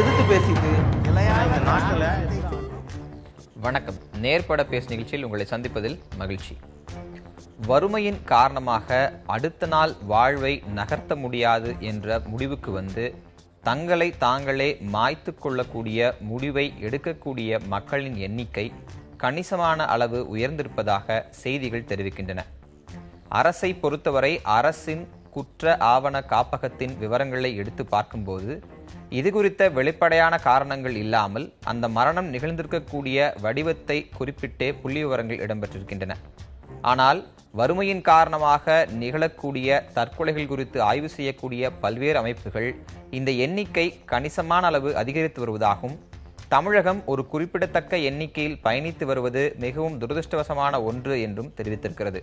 எதிர்த்து பேசிட்டு வணக்கம். நேர்பட பேசு நிகழ்ச்சியில் உங்களை சந்திப்பதில் மகிழ்ச்சி. வறுமையின் காரணமாக அடுத்த நாள் வாழ்வை நகர்த்த முடியாது என்ற முடிவுக்கு வந்து தங்களை தாங்களே மாய்த்து கொள்ளக்கூடிய முடிவை எடுக்கக்கூடிய மக்களின் எண்ணிக்கை கணிசமான அளவு உயர்ந்திருப்பதாக செய்திகள் தெரிவிக்கின்றன. அரசை பொறுத்தவரை அரசின் குற்ற ஆவண காப்பகத்தின் விவரங்களை எடுத்து பார்க்கும்போது இது குறித்த வெளிப்படையான காரணங்கள் இல்லாமல் அந்த மரணம் நிகழ்ந்திருக்கக்கூடிய வடிவத்தை குறிப்பிட்டே புள்ளி விவரங்கள் இடம்பெற்றிருக்கின்றன. ஆனால் வறுமையின் காரணமாக நிகழக்கூடிய தற்கொலைகள் குறித்து ஆய்வு செய்யக்கூடிய பல்வேறு அமைப்புகள் இந்த எண்ணிக்கை கணிசமான அளவு அதிகரித்து வருவதாகவும் தமிழகம் ஒரு குறிப்பிடத்தக்க எண்ணிக்கையில் பயணித்து வருவது மிகவும் துரதிருஷ்டவசமான ஒன்று என்றும் தெரிவித்திருக்கிறது.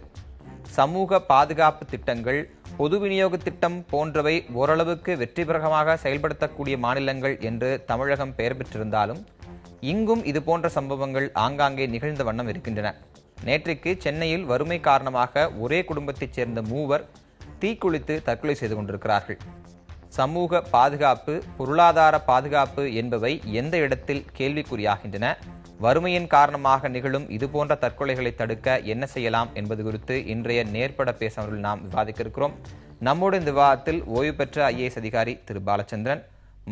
சமூக பாதுகாப்பு திட்டங்கள், பொது விநியோக திட்டம் போன்றவை ஓரளவுக்கு வெற்றிகரமாக செயல்படுத்தக்கூடிய மாநிலங்கள் என்று தமிழகம் பெயர் பெற்றிருந்தாலும் இங்கும் இது போன்ற சம்பவங்கள் ஆங்காங்கே நிகழ்ந்த வண்ணம் இருக்கின்றன. நேற்றைக்கு சென்னையில் வறுமை காரணமாக ஒரே குடும்பத்தைச் சேர்ந்த 3 தீக்குளித்து தற்கொலை செய்து கொண்டிருக்கிறார்கள். சமூக பாதுகாப்பு, பொருளாதார பாதுகாப்பு என்பவை எந்த இடத்தில் கேள்விக்குறியாகின்றன? வறுமையின் காரணமாக நிகழும் இதுபோன்ற தற்கொலைகளை தடுக்க என்ன செய்யலாம் என்பது குறித்து இன்றைய நேர்பட பேசுவதில் நாம் விவாதிக்க இருக்கிறோம். நம்மோடு இந்த விவாதத்தில் ஓய்வு பெற்ற IAS அதிகாரி திரு பாலச்சந்திரன்,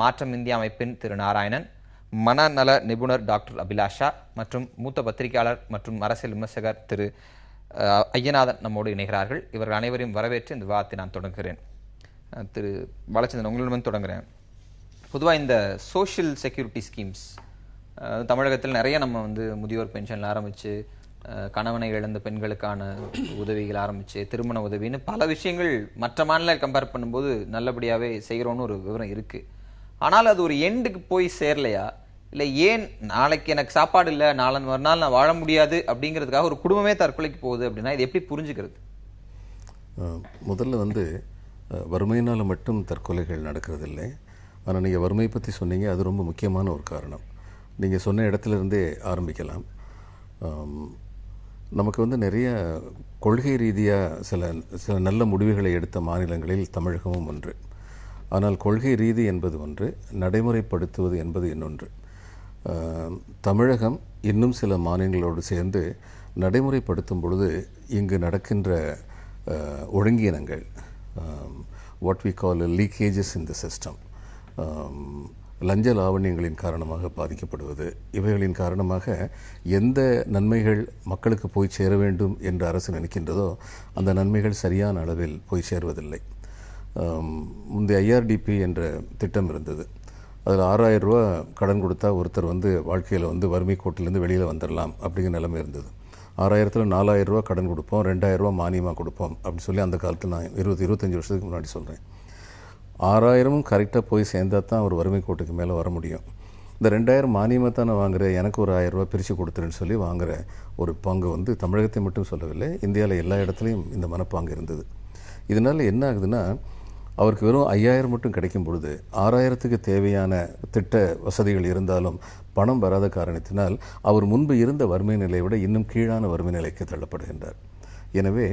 மாற்றம் இந்தியா அமைப்பின் திரு நாராயணன், மனநல நிபுணர் டாக்டர் அபிலாஷா மற்றும் மூத்த பத்திரிகையாளர் மற்றும் அரசியல் விமர்சகர் திரு ஐயநாதன் நம்மோடு இணைகிறார்கள். இவர்கள் அனைவரையும் வரவேற்று இந்த விவாதத்தை நான் தொடங்குகிறேன். திரு பாலச்சந்திரன், உங்களிடம் தொடங்குகிறேன். பொதுவாக இந்த சோஷியல் செக்யூரிட்டி ஸ்கீம்ஸ் தமிழகத்தில் நிறைய நம்ம முதியோர் பென்ஷனில் ஆரம்பித்து கணவனை இழந்த பெண்களுக்கான உதவிகள் ஆரம்பித்து திருமண உதவின்னு பல விஷயங்கள் மற்ற மாநிலங்கள் கம்பேர் பண்ணும்போது நல்லபடியாகவே செய்கிறோன்னு ஒரு விவரம் இருக்குது. ஆனால் அது ஒரு எண்டுக்கு போய் சேரலையா? இல்லை ஏன் நாளைக்கு எனக்கு சாப்பாடு இல்லை, நாளன் மறுநாள் நான் வாழ முடியாது அப்படிங்கிறதுக்காக ஒரு குடும்பமே தற்கொலைக்கு போகுது அப்படின்னா இது எப்படி புரிஞ்சுக்கிறது? முதல்ல வறுமையினால் மட்டும் தற்கொலைகள் நடக்கிறதில்லை. ஆனால் நீங்கள் வறுமை பற்றி சொன்னீங்க, அது ரொம்ப முக்கியமான ஒரு காரணம். நீங்கள் சொன்ன இடத்துலேருந்தே ஆரம்பிக்கலாம். நமக்கு நிறைய கொள்கை ரீதியாக சில நல்ல முடிவுகளை எடுத்த மாநிலங்களில் தமிழகமும் ஒன்று. ஆனால் கொள்கை ரீதி என்பது ஒன்று, நடைமுறைப்படுத்துவது என்பது இன்னொன்று. தமிழகம் இன்னும் சில மாநிலங்களோடு சேர்ந்து நடைமுறைப்படுத்தும் பொழுது இங்கு நடக்கின்ற ஒழுங்கீனங்கள், what we call leakages in the system, லஞ்ச லாவண்யங்களின் காரணமாக பாதிக்கப்படுவது, இவைகளின் காரணமாக எந்த நன்மைகள் மக்களுக்கு போய் சேர வேண்டும் என்று அரசு நினைக்கின்றதோ அந்த நன்மைகள் சரியான அளவில் போய் சேருவதில்லை. முந்தைய IRDP என்ற திட்டம் இருந்தது. அதில் 6000 ரூபா கடன் கொடுத்தா ஒருத்தர் வாழ்க்கையில் வறுமை கோட்டிலேருந்து வெளியில் வந்துடலாம் அப்படிங்கிற நிலைமை இருந்தது. 6000ல் 4000 ரூபா கடன் கொடுப்போம், 2000 ரூபா மானியமாக கொடுப்போம் அப்படின்னு சொல்லி அந்த காலத்தில் நான் 25 வருஷத்துக்கு முன்னாடி சொல்கிறேன். 6000ம் கரெக்டாக போய் சேர்ந்தால் தான் ஒரு வறுமை கோட்டுக்கு மேலே வர முடியும். இந்த 2000 மானியமாக தான் நான் வாங்குகிறேன், எனக்கு ஒரு 1000 ரூபா பிரித்து கொடுத்துருன்னு சொல்லி வாங்குகிற ஒரு பங்கு தமிழகத்தை மட்டும் சொல்லவில்லை, இந்தியாவில் எல்லா இடத்துலையும் இந்த மனப்பாங்கு இருந்தது. இதனால் என்ன ஆகுதுன்னா, அவருக்கு வெறும் 5000 மட்டும் கிடைக்கும் பொழுது 6000க்கு தேவையான திட்ட வசதிகள் இருந்தாலும் பணம் வராத காரணத்தினால் அவர் முன்பு இருந்த வறுமை நிலையை விட இன்னும் கீழான வறுமை நிலைக்கு தள்ளப்படுகின்றார். எனவே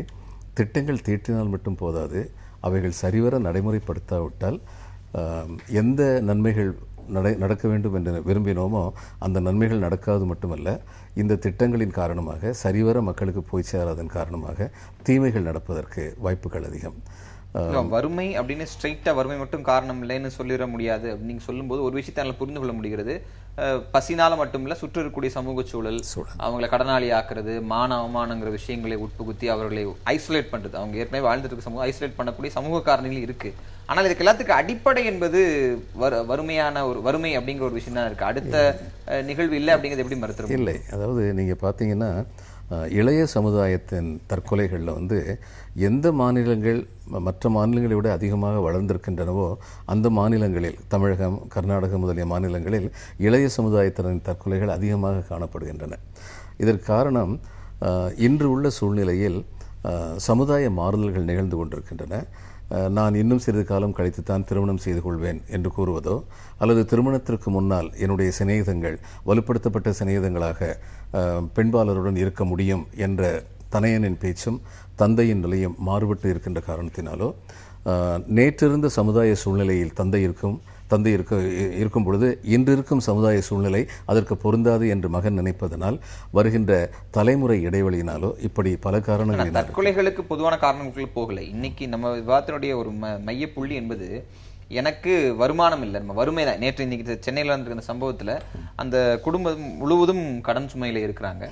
திட்டங்கள் தீட்டினால் மட்டும் போதாது, அவைகள் சரிவர நடைமுறைப்படுத்தாவிட்டால் எந்த நன்மைகள் நடக்க வேண்டும் என்று விரும்பினோமோ அந்த நன்மைகள் நடக்காது மட்டுமல்ல, இந்த திட்டங்களின் காரணமாக சரிவர மக்களுக்கு போய் சேராதன் காரணமாக தீமைகள் நடப்பதற்கு வாய்ப்புகள் அதிகம். வறுமை அப்படின்னு ஸ்ட்ரெயிட்டா வறுமை மட்டும் காரணம் இல்லைன்னு சொல்லிட முடியாது. நீங்க சொல்லும்போது ஒரு விஷயத்தை புரிந்து கொள்ள முடிகிறது. பசினால மட்டுமில்ல, சுற்று இருக்கக்கூடிய சமூக சூழல், அவங்களை கடனாளி ஆக்குறது, மான அவமானங்கிற விஷயங்களை உட்புகுத்தி அவர்களை ஐசோலேட் பண்றது, அவங்க ஏற்கனவே வாழ்ந்துட்டு இருக்க சமூகம் ஐசோலேட் பண்ணக்கூடிய சமூக காரணிகள் இருக்கு. ஆனால் இதுக்கு எல்லாத்துக்கு அடிப்படை என்பது வறுமையான ஒரு வறுமை அப்படிங்கிற ஒரு விஷயம் தான் இருக்கு. அடுத்த நிகழ்வு இல்லை அப்படிங்கிறது எப்படி மறுத்துறது இல்லை. அதாவது நீங்க பாத்தீங்கன்னா இளைய சமுதாயத்தின் தற்கொலைகளில் எந்த மாநிலங்கள் மற்ற மாநிலங்களை விட அதிகமாக வளர்ந்திருக்கின்றனவோ அந்த மாநிலங்களில், தமிழகம், கர்நாடகம் முதலிய மாநிலங்களில் இளைய சமுதாயத்தினரின் தற்கொலைகள் அதிகமாக காணப்படுகின்றன. இதற்கு காரணம் இன்று உள்ள சூழ்நிலையில் சமுதாய மாறுதல்கள் நிகழ்ந்து கொண்டிருக்கின்றன. நான் இன்னும் சிறிது காலம் கழித்துத்தான் திருமணம் செய்து கொள்வேன் என்று கூறுவதோ, அல்லது திருமணத்திற்கு முன்னால் என்னுடைய சிநேகிதங்கள் வலுப்படுத்தப்பட்ட சிநேகிதங்களாக பெண்பாளருடன் இருக்க முடியும் என்ற தனையனின் பேச்சும் தந்தையின் நிலையும் மாறுபட்டு இருக்கின்ற காரணத்தினாலோ, நேற்றிருந்த சமுதாய சூழ்நிலையில் தந்தை இருக்கும் பொழுது இன்று இருக்கும் சமுதாய சூழ்நிலை அதற்கு பொருந்தாது என்று மகன் நினைப்பதனால் வருகின்ற தலைமுறை இடைவெளியினாலோ இப்படி பல காரணங்கள். தற்கொலைகளுக்கு பொதுவான காரணங்களுக்கு போகல. இன்னைக்கு நம்ம விவாதத்தினுடைய ஒரு மைய புள்ளி என்பது எனக்கு வருமானம் இல்லை, நம்ம வறுமை தான். நேற்று இன்னைக்கு சென்னையில் நடந்திருக்கிற சம்பவத்தில் அந்த குடும்பம் முழுவதும் கடன் சுமையில் இருக்கிறாங்க.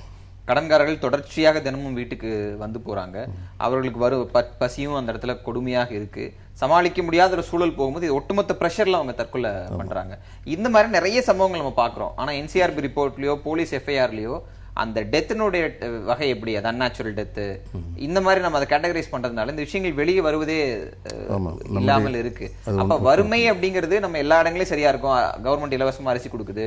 கடன்காரர்கள் தொடர்ச்சியாக தினமும் வீட்டுக்கு வந்து போறாங்க. அவர்களுக்கு பசியும் அந்த இடத்துல கொடுமையாக இருக்கு. சமாளிக்க முடியாத ஒரு சூழல் போகும்போது இது ஒட்டுமொத்த பிரஷர்ல அவங்க தற்கொலை பண்றாங்க. இந்த மாதிரி நிறைய சம்பவங்கள் நம்ம பாக்குறோம். ஆனா என்சிஆர்பி ரிப்போர்ட்லயோ போலீஸ் எஃப்ஐஆர்லயோ அந்த டெத்தினுடைய வகை எப்படி, அது அன்நேச்சுரல் டெத்து, இந்த மாதிரி நம்ம அதை கேட்டகரைஸ் பண்றதுனால இந்த விஷயங்கள் வெளியே வருவதே இல்லாமல் இருக்கு. அப்ப வறுமை அப்படிங்கிறது நம்ம எல்லா இடங்களையும் சரியா இருக்கும். கவர்மெண்ட் இலவசமா அரிசி கொடுக்குது,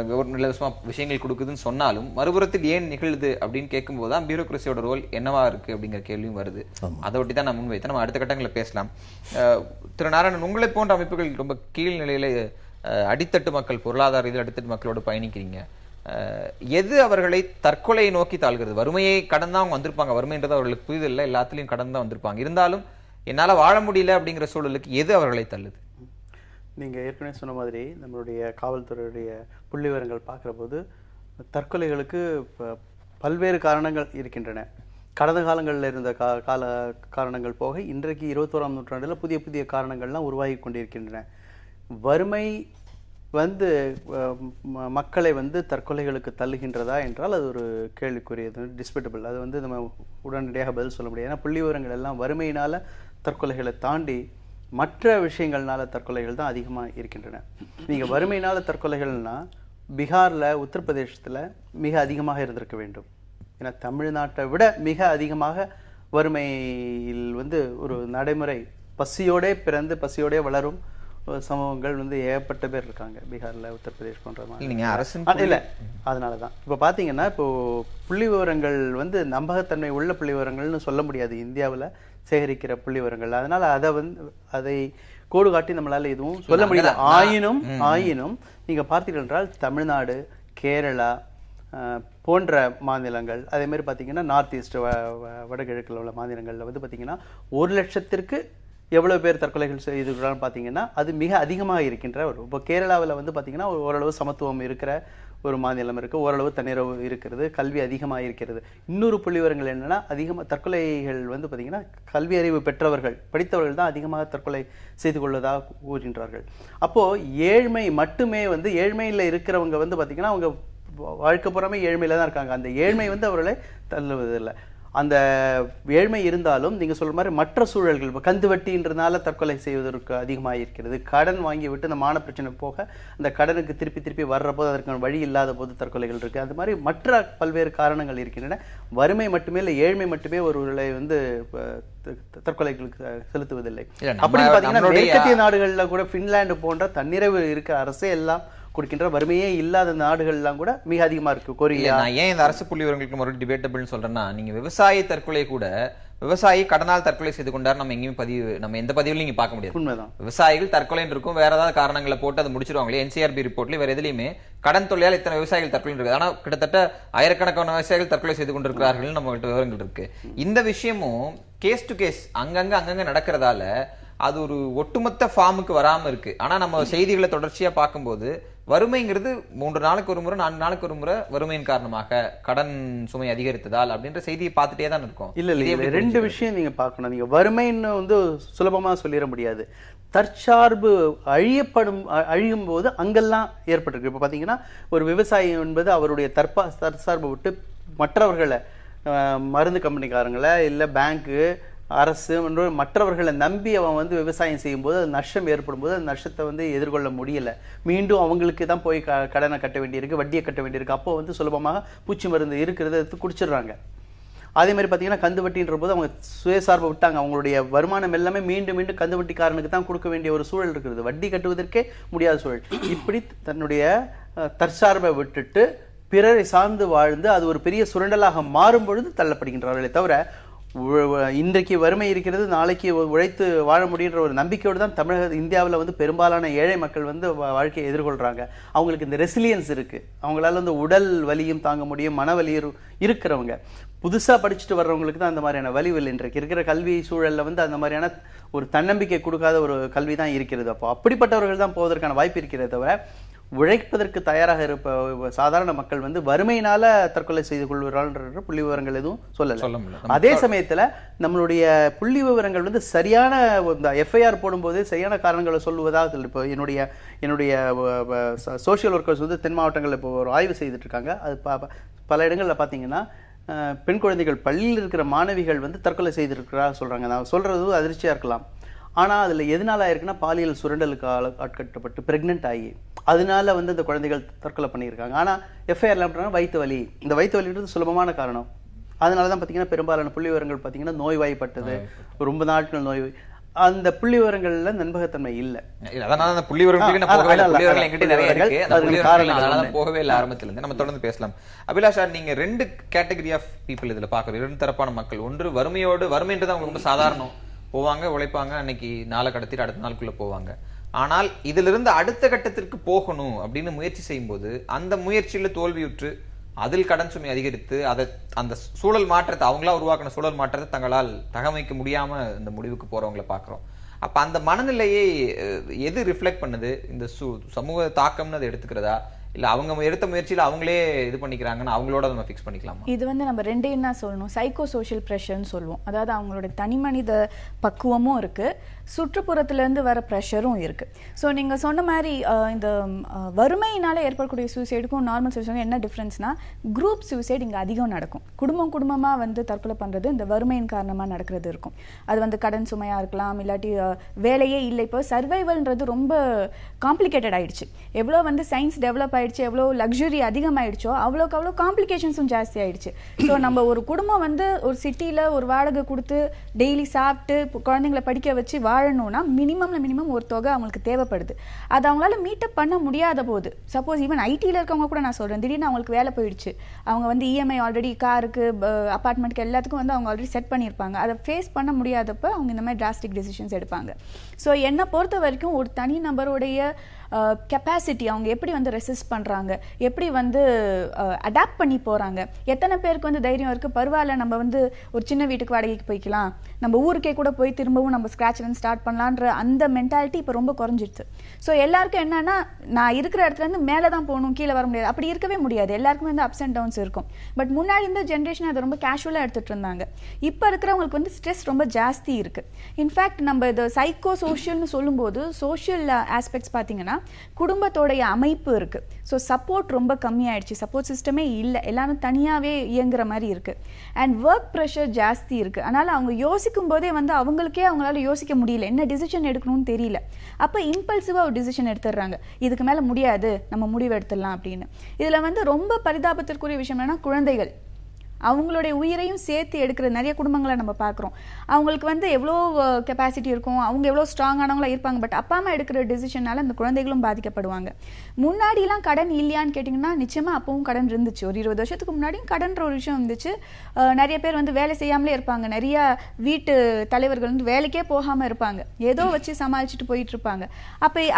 கவர்மெண்ட் இலவசமா விஷயங்கள் கொடுக்குதுன்னு சொன்னாலும் மறுபுறத்தில் ஏன் நிகழ்து அப்படின்னு கேட்கும்போது தான் பியூரோக்ரஸியோட ரோல் என்னவா இருக்கு அப்படிங்கிற கேள்வியும் வருது. அதை ஒட்டி தான் நான் முன்வைத்தேன். நம்ம அடுத்த கட்டங்களில் பேசலாம். திரு நாராயணன், உங்களை போன்ற அமைப்புகள் ரொம்ப கீழ்நிலையில அடித்தட்டு மக்கள், பொருளாதார ரீதியில் அடித்தட்டு மக்களோடு பயணிக்கிறீங்க. எது அவர்களை தற்கொலையை நோக்கி தாழ்கிறது? வறுமையை கடந்து தான் அவங்க வந்திருப்பாங்க. வறுமைன்றது அவர்களுக்கு புரிதல் இல்லை, எல்லாத்துலயும் கடந்து தான் வந்திருப்பாங்க. இருந்தாலும் என்னால வாழ முடியல அப்படிங்கிற சூழலுக்கு எது அவர்களை தள்ளுது? நீங்கள் ஏற்கனவே சொன்ன மாதிரி நம்மளுடைய காவல்துறையுடைய புள்ளிவிவரங்கள் பார்க்குற போது தற்கொலைகளுக்கு பல்வேறு காரணங்கள் இருக்கின்றன. கடந்த காலங்களில் இருந்த காரணங்கள் போக இன்றைக்கு 21ஆம் நூற்றாண்டில் புதிய புதிய காரணங்கள்லாம் உருவாகி கொண்டிருக்கின்றன. வறுமை மக்களை தற்கொலைகளுக்கு தள்ளுகின்றதா என்றால் அது ஒரு கேள்விக்குரியது, டிஸ்பிட்டபிள். அது நம்ம உடனடியாக பதில் சொல்ல முடியாது. ஏன்னா புள்ளி விவரங்கள் எல்லாம் வறுமையினால தற்கொலைகளை தாண்டி மற்ற விஷயங்கள்னால தற்கொலைகள் தான் அதிகமாக இருக்கின்றன. நீங்கள் வறுமையினால தற்கொலைகள்னா பீகாரில், உத்தரப்பிரதேசத்தில் மிக அதிகமாக இருந்திருக்க வேண்டும். ஏன்னா தமிழ்நாட்டை விட மிக அதிகமாக வறுமையில் ஒரு நடைமுறை, பசியோடே பிறந்து பசியோடே வளரும் சமூகங்கள் ஏகப்பட்ட பேர் இருக்காங்க பீகாரில், உத்தரப்பிரதேஷ் போன்ற மாதிரி. இல்லை, அதனால தான் இப்போ பார்த்தீங்கன்னா இப்போ புள்ளி விவரங்கள் நம்பகத்தன்மை உள்ள புள்ளி விவரங்கள்னு சொல்ல முடியாது இந்தியாவில் சேகரிக்கிற புள்ளி விவரங்கள். அதனால அதை கோடு காட்டி நம்மளால எதுவும் சொல்ல முடியல. ஆயினும் நீங்க பார்த்தீர்கள் என்றால் தமிழ்நாடு, கேரளா போன்ற மாநிலங்கள், அதே மாதிரி பார்த்தீங்கன்னா நார்த் ஈஸ்ட், வடகிழக்கில் உள்ள மாநிலங்களில் பார்த்தீங்கன்னா 1 லட்சத்திற்கு எவ்வளவு பேர் தற்கொலைகள் செய்துக்கிறான்னு பார்த்தீங்கன்னா அது மிக அதிகமாக இருக்கின்ற ஒரு. இப்போ கேரளாவில் பார்த்தீங்கன்னா ஓரளவு சமத்துவம் இருக்கிற ஒரு மாநிலம் இருக்குது, ஓரளவு தன்னிறைவு இருக்கிறது, கல்வி அதிகமாக இருக்கிறது. இன்னொரு புள்ளிவிவரங்கள் என்னன்னா, அதிகமாக தற்கொலைகள் பார்த்தீங்கன்னா கல்வி அறிவு பெற்றவர்கள், படித்தவர்கள் தான் அதிகமாக தற்கொலை செய்து கொள்வதாக கூறுகின்றார்கள். அப்போது ஏழ்மை மட்டுமே ஏழ்மையில் இருக்கிறவங்க பார்த்தீங்கன்னா அவங்க வாழ்க்கை புறமே ஏழ்மையில தான் இருக்காங்க. அந்த ஏழ்மை அவர்களை தள்ளுவதில்லை. அந்த ஏழ்மை இருந்தாலும் நீங்க சொல்ற மாதிரி மற்ற சூழல்கள், இப்போ கந்து வட்டின்றதுனால தற்கொலை செய்வதற்கு அதிகமாக இருக்கிறது. கடன் வாங்கி விட்டு அந்த மான பிரச்சனை போக அந்த கடனுக்கு திருப்பி வர்ற போது அதற்கான வழி இல்லாத போது தற்கொலைகள் இருக்கு. அது மாதிரி மற்ற பல்வேறு காரணங்கள் இருக்கின்றன. வறுமை மட்டுமே இல்லை, ஏழ்மை மட்டுமே ஒருவர்களை தற்கொலைகளுக்கு செலுத்துவதில்லை. அப்படி பார்த்தீங்கன்னா மேற்கத்திய நாடுகள்ல கூட பின்லாந்து போன்ற தன்னிறைவு இருக்கிற அரசே எல்லாம் கொடுக்கின்ற வறுமையே இல்லாத நாடுகள்லாம் கூட மிக அதிகமா இருக்கு. கொரியா. நான் ஏன் இந்த அரசு புள்ளி விவரங்களுக்கு மறுபடியும் டிபேட்டபிள்னு சொல்றேன்னா, நீங்க விவசாயி தற்கொலை கூட விவசாயி கடனால் தற்கொலை செய்து கொண்டார் நம்ம எங்கேயும் நம்ம எந்த பதிவுலையும் நீங்க பார்க்க முடியாது. உண்மைதான். விவசாயிகள் தற்கொலைன்னு இருக்கும், வேற ஏதாவது காரணங்களை போட்டு அதை முடிச்சிருவாங்களே. என்சிஆர்பி ரிப்போர்ட்ல வேற எதுலையுமே கடன் தொல்லையால் இத்தனை விவசாயிகள் தற்கொலை இருக்கு, ஆனா கிட்டத்தட்ட ஆயிரக்கணக்கான விவசாயிகள் தற்கொலை செய்து கொண்டிருக்கிறார்கள் நம்மகிட்ட விவரங்கள் இருக்கு. இந்த விஷயமும் கேஸ் டு கேஸ் அங்கங்க நடக்கிறதால அது ஒரு ஒட்டுமொத்த ஃபார்முக்கு வராம இருக்கு. ஆனா நம்ம செய்திகளை தொடர்ச்சியா பார்க்கும்போது வறுமைங்கிறது 3 நாளுக்கு ஒரு முறை 4 நாளுக்கு ஒரு முறை வறுமையின் காரணமாக கடன் சுமை அதிகரித்ததால் அப்படின்ற செய்தியை பார்த்துட்டே தான் இருக்கும். இல்ல 2 விஷயம் நீங்க பார்க்கணும். நீங்க வறுமைன்னு சுலபமா சொல்லிட முடியாது. தற்சார்பு அழியும் போது அங்கெல்லாம் ஏற்பட்டிருக்கு. இப்போ பார்த்தீங்கன்னா ஒரு விவசாயி என்பது அவருடைய தற்சார்பு விட்டு மற்றவர்களை, மருந்து கம்பெனிக்காரங்களை, இல்லை பேங்க்கு, அரசு மற்றவர்களை நம்பி அவன் விவசாயம் செய்யும் போது அது நஷ்டம் ஏற்படும் போது அந்த நஷ்டத்தை எதிர்கொள்ள முடியல. மீண்டும் அவங்களுக்கு தான் போய் கடனை கட்ட வேண்டியிருக்கு, வட்டியை கட்ட வேண்டியிருக்கு. அப்போ சுலபமாக பூச்சி மருந்து இருக்கிறத எடுத்து குடிச்சிடுறாங்க. அதே மாதிரி பார்த்தீங்கன்னா கந்து வட்டின்ற போது அவங்க சுயசார்பை விட்டாங்க. அவங்களுடைய வருமானம் எல்லாமே மீண்டும் கந்து வட்டிக்காரனுக்கு தான் கொடுக்க வேண்டிய ஒரு சூழல் இருக்கிறது. வட்டி கட்டுவதற்கே முடியாத சூழல். இப்படி தன்னுடைய தற்சார்பை விட்டுட்டு பிறரை சார்ந்து வாழ்ந்து அது ஒரு பெரிய சுரண்டலாக மாறும் பொழுது தள்ளப்படுகின்றார்களே தவிர இன்றைக்கு வறுமை இருக்கிறது, நாளைக்கு உழைத்து வாழ முடியுன்ற ஒரு நம்பிக்கையோடு தான் இந்தியாவில் வந்து பெரும்பாலான ஏழை மக்கள் வந்து வாழ்க்கையை எதிர்கொள்றாங்க. அவங்களுக்கு இந்த ரெசிலியன்ஸ் இருக்கு, அவங்களால வந்து உடல் வலியும் தாங்க முடியும், மன வலியும் இருக்கிறவங்க. புதுசா படிச்சுட்டு வர்றவங்களுக்கு தான் அந்த மாதிரியான வலிவில் இன்றைக்கு இருக்கிற கல்வி சூழல்ல வந்து அந்த மாதிரியான ஒரு தன்னம்பிக்கை கொடுக்காத ஒரு கல்வி தான் இருக்கிறது. அப்போ அப்படிப்பட்டவர்கள் தான் போவதற்கான வாய்ப்பு இருக்கிறதே தவிர உழைப்பதற்கு தயாராக இருப்ப சாதாரண மக்கள் வந்து வறுமையினால தற்கொலை செய்து கொள்வார்கள் புள்ளி விவரங்கள் எதுவும் சொல்லல. அதே சமயத்துல நம்மளுடைய புள்ளி விவரங்கள் வந்து சரியான இந்த எஃப்ஐஆர் போடும்போது சரியான காரணங்களை சொல்லுவதா. இப்போ என்னுடைய சோசியல் ஒர்க்கர்ஸ் வந்து தென் மாவட்டங்களில் இப்போ ஒரு ஆய்வு செய்துட்டு இருக்காங்க. அது பல இடங்கள்ல பாத்தீங்கன்னா பெண் குழந்தைகள் பள்ளியில் இருக்கிற மாணவிகள் வந்து தற்கொலை செய்திருக்கிறா சொல்றாங்க. நான் சொல்றது அதிர்ச்சியா இருக்கலாம், ஆனா அதுல எதனால ஆயிருக்குன்னா பாலியல் சுரண்டலுக்கு ஆட்கட்டப்பட்டு பிரெக்னென்ட் ஆகி அதனால வந்து இந்த குழந்தைகள் தற்கொலை பண்ணியிருக்காங்க. ஆனா எஃப்ஐஆர் வயிற்று வலி, இந்த வயிற்று வலின்றது சுலபமான காரணம். அதனாலதான் பாத்தீங்கன்னா பெரும்பாலான புள்ளி விவரங்கள் பாத்தீங்கன்னா நோய்வாய்ப்பட்டது, ரொம்ப நாட்கள் நோய், அந்த புள்ளி விவரங்கள்ல நம்பகத்தன்மை இல்லை. அதனால அந்த புள்ளி விவரங்களுக்கு போகவே இல்லை ஆரம்பத்துல இருந்து. நம்ம தொடர்ந்து பேசலாம். அபிலாஷா, நீங்க ரெண்டு கேட்டகரி ஆஃப் பீப்புள் இதுல பாக்குறோம், இரண்டு தரப்பான மக்கள். ஒன்று வறுமைன்றது அவங்க ரொம்ப சாதாரணம், போவாங்க உழைப்பாங்க, அன்னைக்கு நாளை கடத்திட்டு அடுத்த நாளுக்குள்ள போவாங்க. ஆனால் இதுல இருந்து அடுத்த கட்டத்திற்கு போகணும் அப்படின்னு முயற்சி செய்யும் போது அந்த முயற்சியில தோல்வியுற்று அதில் கடன் சுமை அதிகரித்து அந்த சூழல் மாற்றத்தை, அவங்களா உருவாக்கின சூழல் மாற்றத்தை தங்களால் தகமைக்க முடியாம இந்த முடிவுக்கு போறவங்களை பாக்குறோம். அப்ப அந்த மனநிலையை எது ரிஃப்ளெக்ட் பண்ணுது? இந்த சமூக தாக்கம்னு அதை எடுத்துக்கிறதா, இல்ல அவங்க எடுத்த முயற்சியில அவங்களே இது பண்ணிக்கிறாங்கன்னு அவங்களோட நம்ம ஃபிக்ஸ் பண்ணிக்கலாமா? இது வந்து நம்ம ரெண்டே என்ன சொல்லணும், சைக்கோ சோஷியல் ப்ரெஷர்னு சொல்லுவோம். அதாவது அவங்களோட தனி மனித பக்குவமும் இருக்கு, சுற்றுப்புறத்துல இருந்து வர ப்ரெஷரும் இருக்கு. ஸோ நீங்க சொன்ன மாதிரி இந்த வறுமையினால ஏற்படக்கூடிய சூசைடுக்கும் நார்மல் சூசைடுக்கும் என்ன டிஃப்ரென்ஸ்னா, குரூப் சூசைட் இங்க அதிகம் நடக்கும். குடும்பமா வந்து தற்கொலை பண்றது இந்த வறுமையின் காரணமா நடக்கிறது இருக்கும். அது வந்து கடன் சுமையா இருக்கலாம், இல்லாட்டி வேலையே இல்லை. இப்போ சர்வைவல்ன்றது ரொம்ப காம்ப்ளிகேட்டட் ஆயிடுச்சு. எவ்வளோ வந்து சயின்ஸ் டெவலப் ஆயிடுச்சு, எவ்வளோ லக்ஸுரி அதிகமாயிடுச்சோ அவ்வளோக்கு அவ்வளோ காம்ப்ளிகேஷன்ஸும் ஜாஸ்தி ஆயிடுச்சு. ஸோ நம்ம ஒரு குடும்பம் வந்து ஒரு சிட்டியில் ஒரு வாடகை கொடுத்து டெய்லி சாப்பிட்டு குழந்தைங்களை படிக்க வச்சு வாழணும்னா மினிமம் ஒரு தொகை அவங்களுக்கு தேவைப்படுது. அது அவங்களால மீட்டப் பண்ண முடியாத போது, சப்போஸ் ஈவன் ஐடியில் இருக்கவங்க கூட நான் சொல்கிறேன், திடீர்னு அவங்களுக்கு வேலை போயிடுச்சு, அவங்க வந்து இஎம்ஐ ஆல்ரெடி காருக்கு அப்பார்ட்மெண்ட்டுக்கு எல்லாத்துக்கும் வந்து அவங்க ஆல்ரெடி செட் பண்ணியிருப்பாங்க, அதை ஃபேஸ் பண்ண முடியாதப்ப அவங்க இந்த மாதிரி டிராஸ்டிக் டெசிஷன்ஸ் எடுப்பாங்க. ஸோ என்னை பொறுத்த வரைக்கும் ஒரு தனி நபருடைய கெப்பாசிட்டி, அவங்க எப்படி வந்து ரெசிஸ்ட் பண்ணுறாங்க, எப்படி வந்து அடாப்ட் பண்ணி போகிறாங்க, எத்தனை பேருக்கு வந்து தைரியம் இருக்குது, பரவாயில்ல நம்ம வந்து ஒரு சின்ன வீட்டுக்கு வாடகைக்கு போய்க்கலாம், நம்ம ஊருக்கே கூட போய் திரும்பவும் நம்ம ஸ்க்ராட்ச்லேருந்து ஸ்டார்ட் பண்ணலான்ற அந்த மென்டாலிட்டி இப்போ ரொம்ப குறைஞ்சிடுச்சு. ஸோ எல்லாருக்கும் என்னன்னா, நான் இருக்கிற இடத்துலேருந்து மேலே தான் போகணும், கீழே வர முடியாது, அப்படி இருக்கவே முடியாது. எல்லாருக்குமே வந்து அப்ஸ் அண்ட் டவுன்ஸ் இருக்கும். பட் முன்னாடி இந்த ஜென்ரேஷன் அதை ரொம்ப கேஷுவலாக எடுத்துகிட்டு இருந்தாங்க. இப்போ இருக்கிறவங்களுக்கு வந்து ஸ்ட்ரெஸ் ரொம்ப ஜாஸ்தி இருக்குது. இன்ஃபேக்ட் நம்ம இது சைக்கோ சோஷியல்னு சொல்லும்போது சோஷியல் ஆஸ்பெக்ட்ஸ் பார்த்தீங்கன்னா குடும்பத்தோடைய அமைப்பு இருக்கு. ஸோ சப்போர்ட் ரொம்ப கம்மியாயிடுச்சு, சப்போர்ட் சிஸ்டமே இல்லை, எல்லாரும் தனியாகவே இயங்குற மாதிரி இருக்கு. அண்ட் ஒர்க் ப்ரெஷர் ஜாஸ்தி இருக்கு. அதனால அவங்க யோசிக்கும் போதே வந்து அவங்களுக்கே அவங்களால யோசிக்க முடியல, என்ன டிசிஷன் எடுக்கணும்னு தெரியல. அப்போ இம்பல்சிவா ஒரு டிசிஷன் எடுத்துடுறாங்க, இதுக்கு மேல முடியாது நம்ம முடிவு எடுத்துடலாம் அப்படின்னு. இதுல வந்து ரொம்ப பரிதாபத்திற்குரிய விஷயம் என்னன்னா, குழந்தைகள் அவங்களுடைய உயிரையும் சேர்த்து எடுக்கிற நிறைய குடும்பங்களை நம்ம பார்க்குறோம். அவங்களுக்கு வந்து எவ்வளோ கெப்பாசிட்டி இருக்கும், அவங்க எவ்வளோ ஸ்ட்ராங்கானவங்களா இருப்பாங்க, பட் அப்பா அம்மா எடுக்கிற டிசிஷனால அந்த குழந்தைகளும் பாதிக்கப்படுவாங்க. முன்னாடிலாம் கடன் இல்லையான்னு கேட்டிங்கன்னா நிச்சயமா அப்பவும் கடன் இருந்துச்சு. ஒரு 20 வருஷத்துக்கு முன்னாடியும் கடன்ற ஒரு விஷயம் இருந்துச்சு. நிறைய பேர் வந்து வேலை செய்யாமலே இருப்பாங்க, நிறைய வீட்டு தலைவர்கள் வந்து வேலைக்கே போகாமல் இருப்பாங்க, ஏதோ வச்சு சமாளிச்சுட்டு போயிட்டு இருப்பாங்க.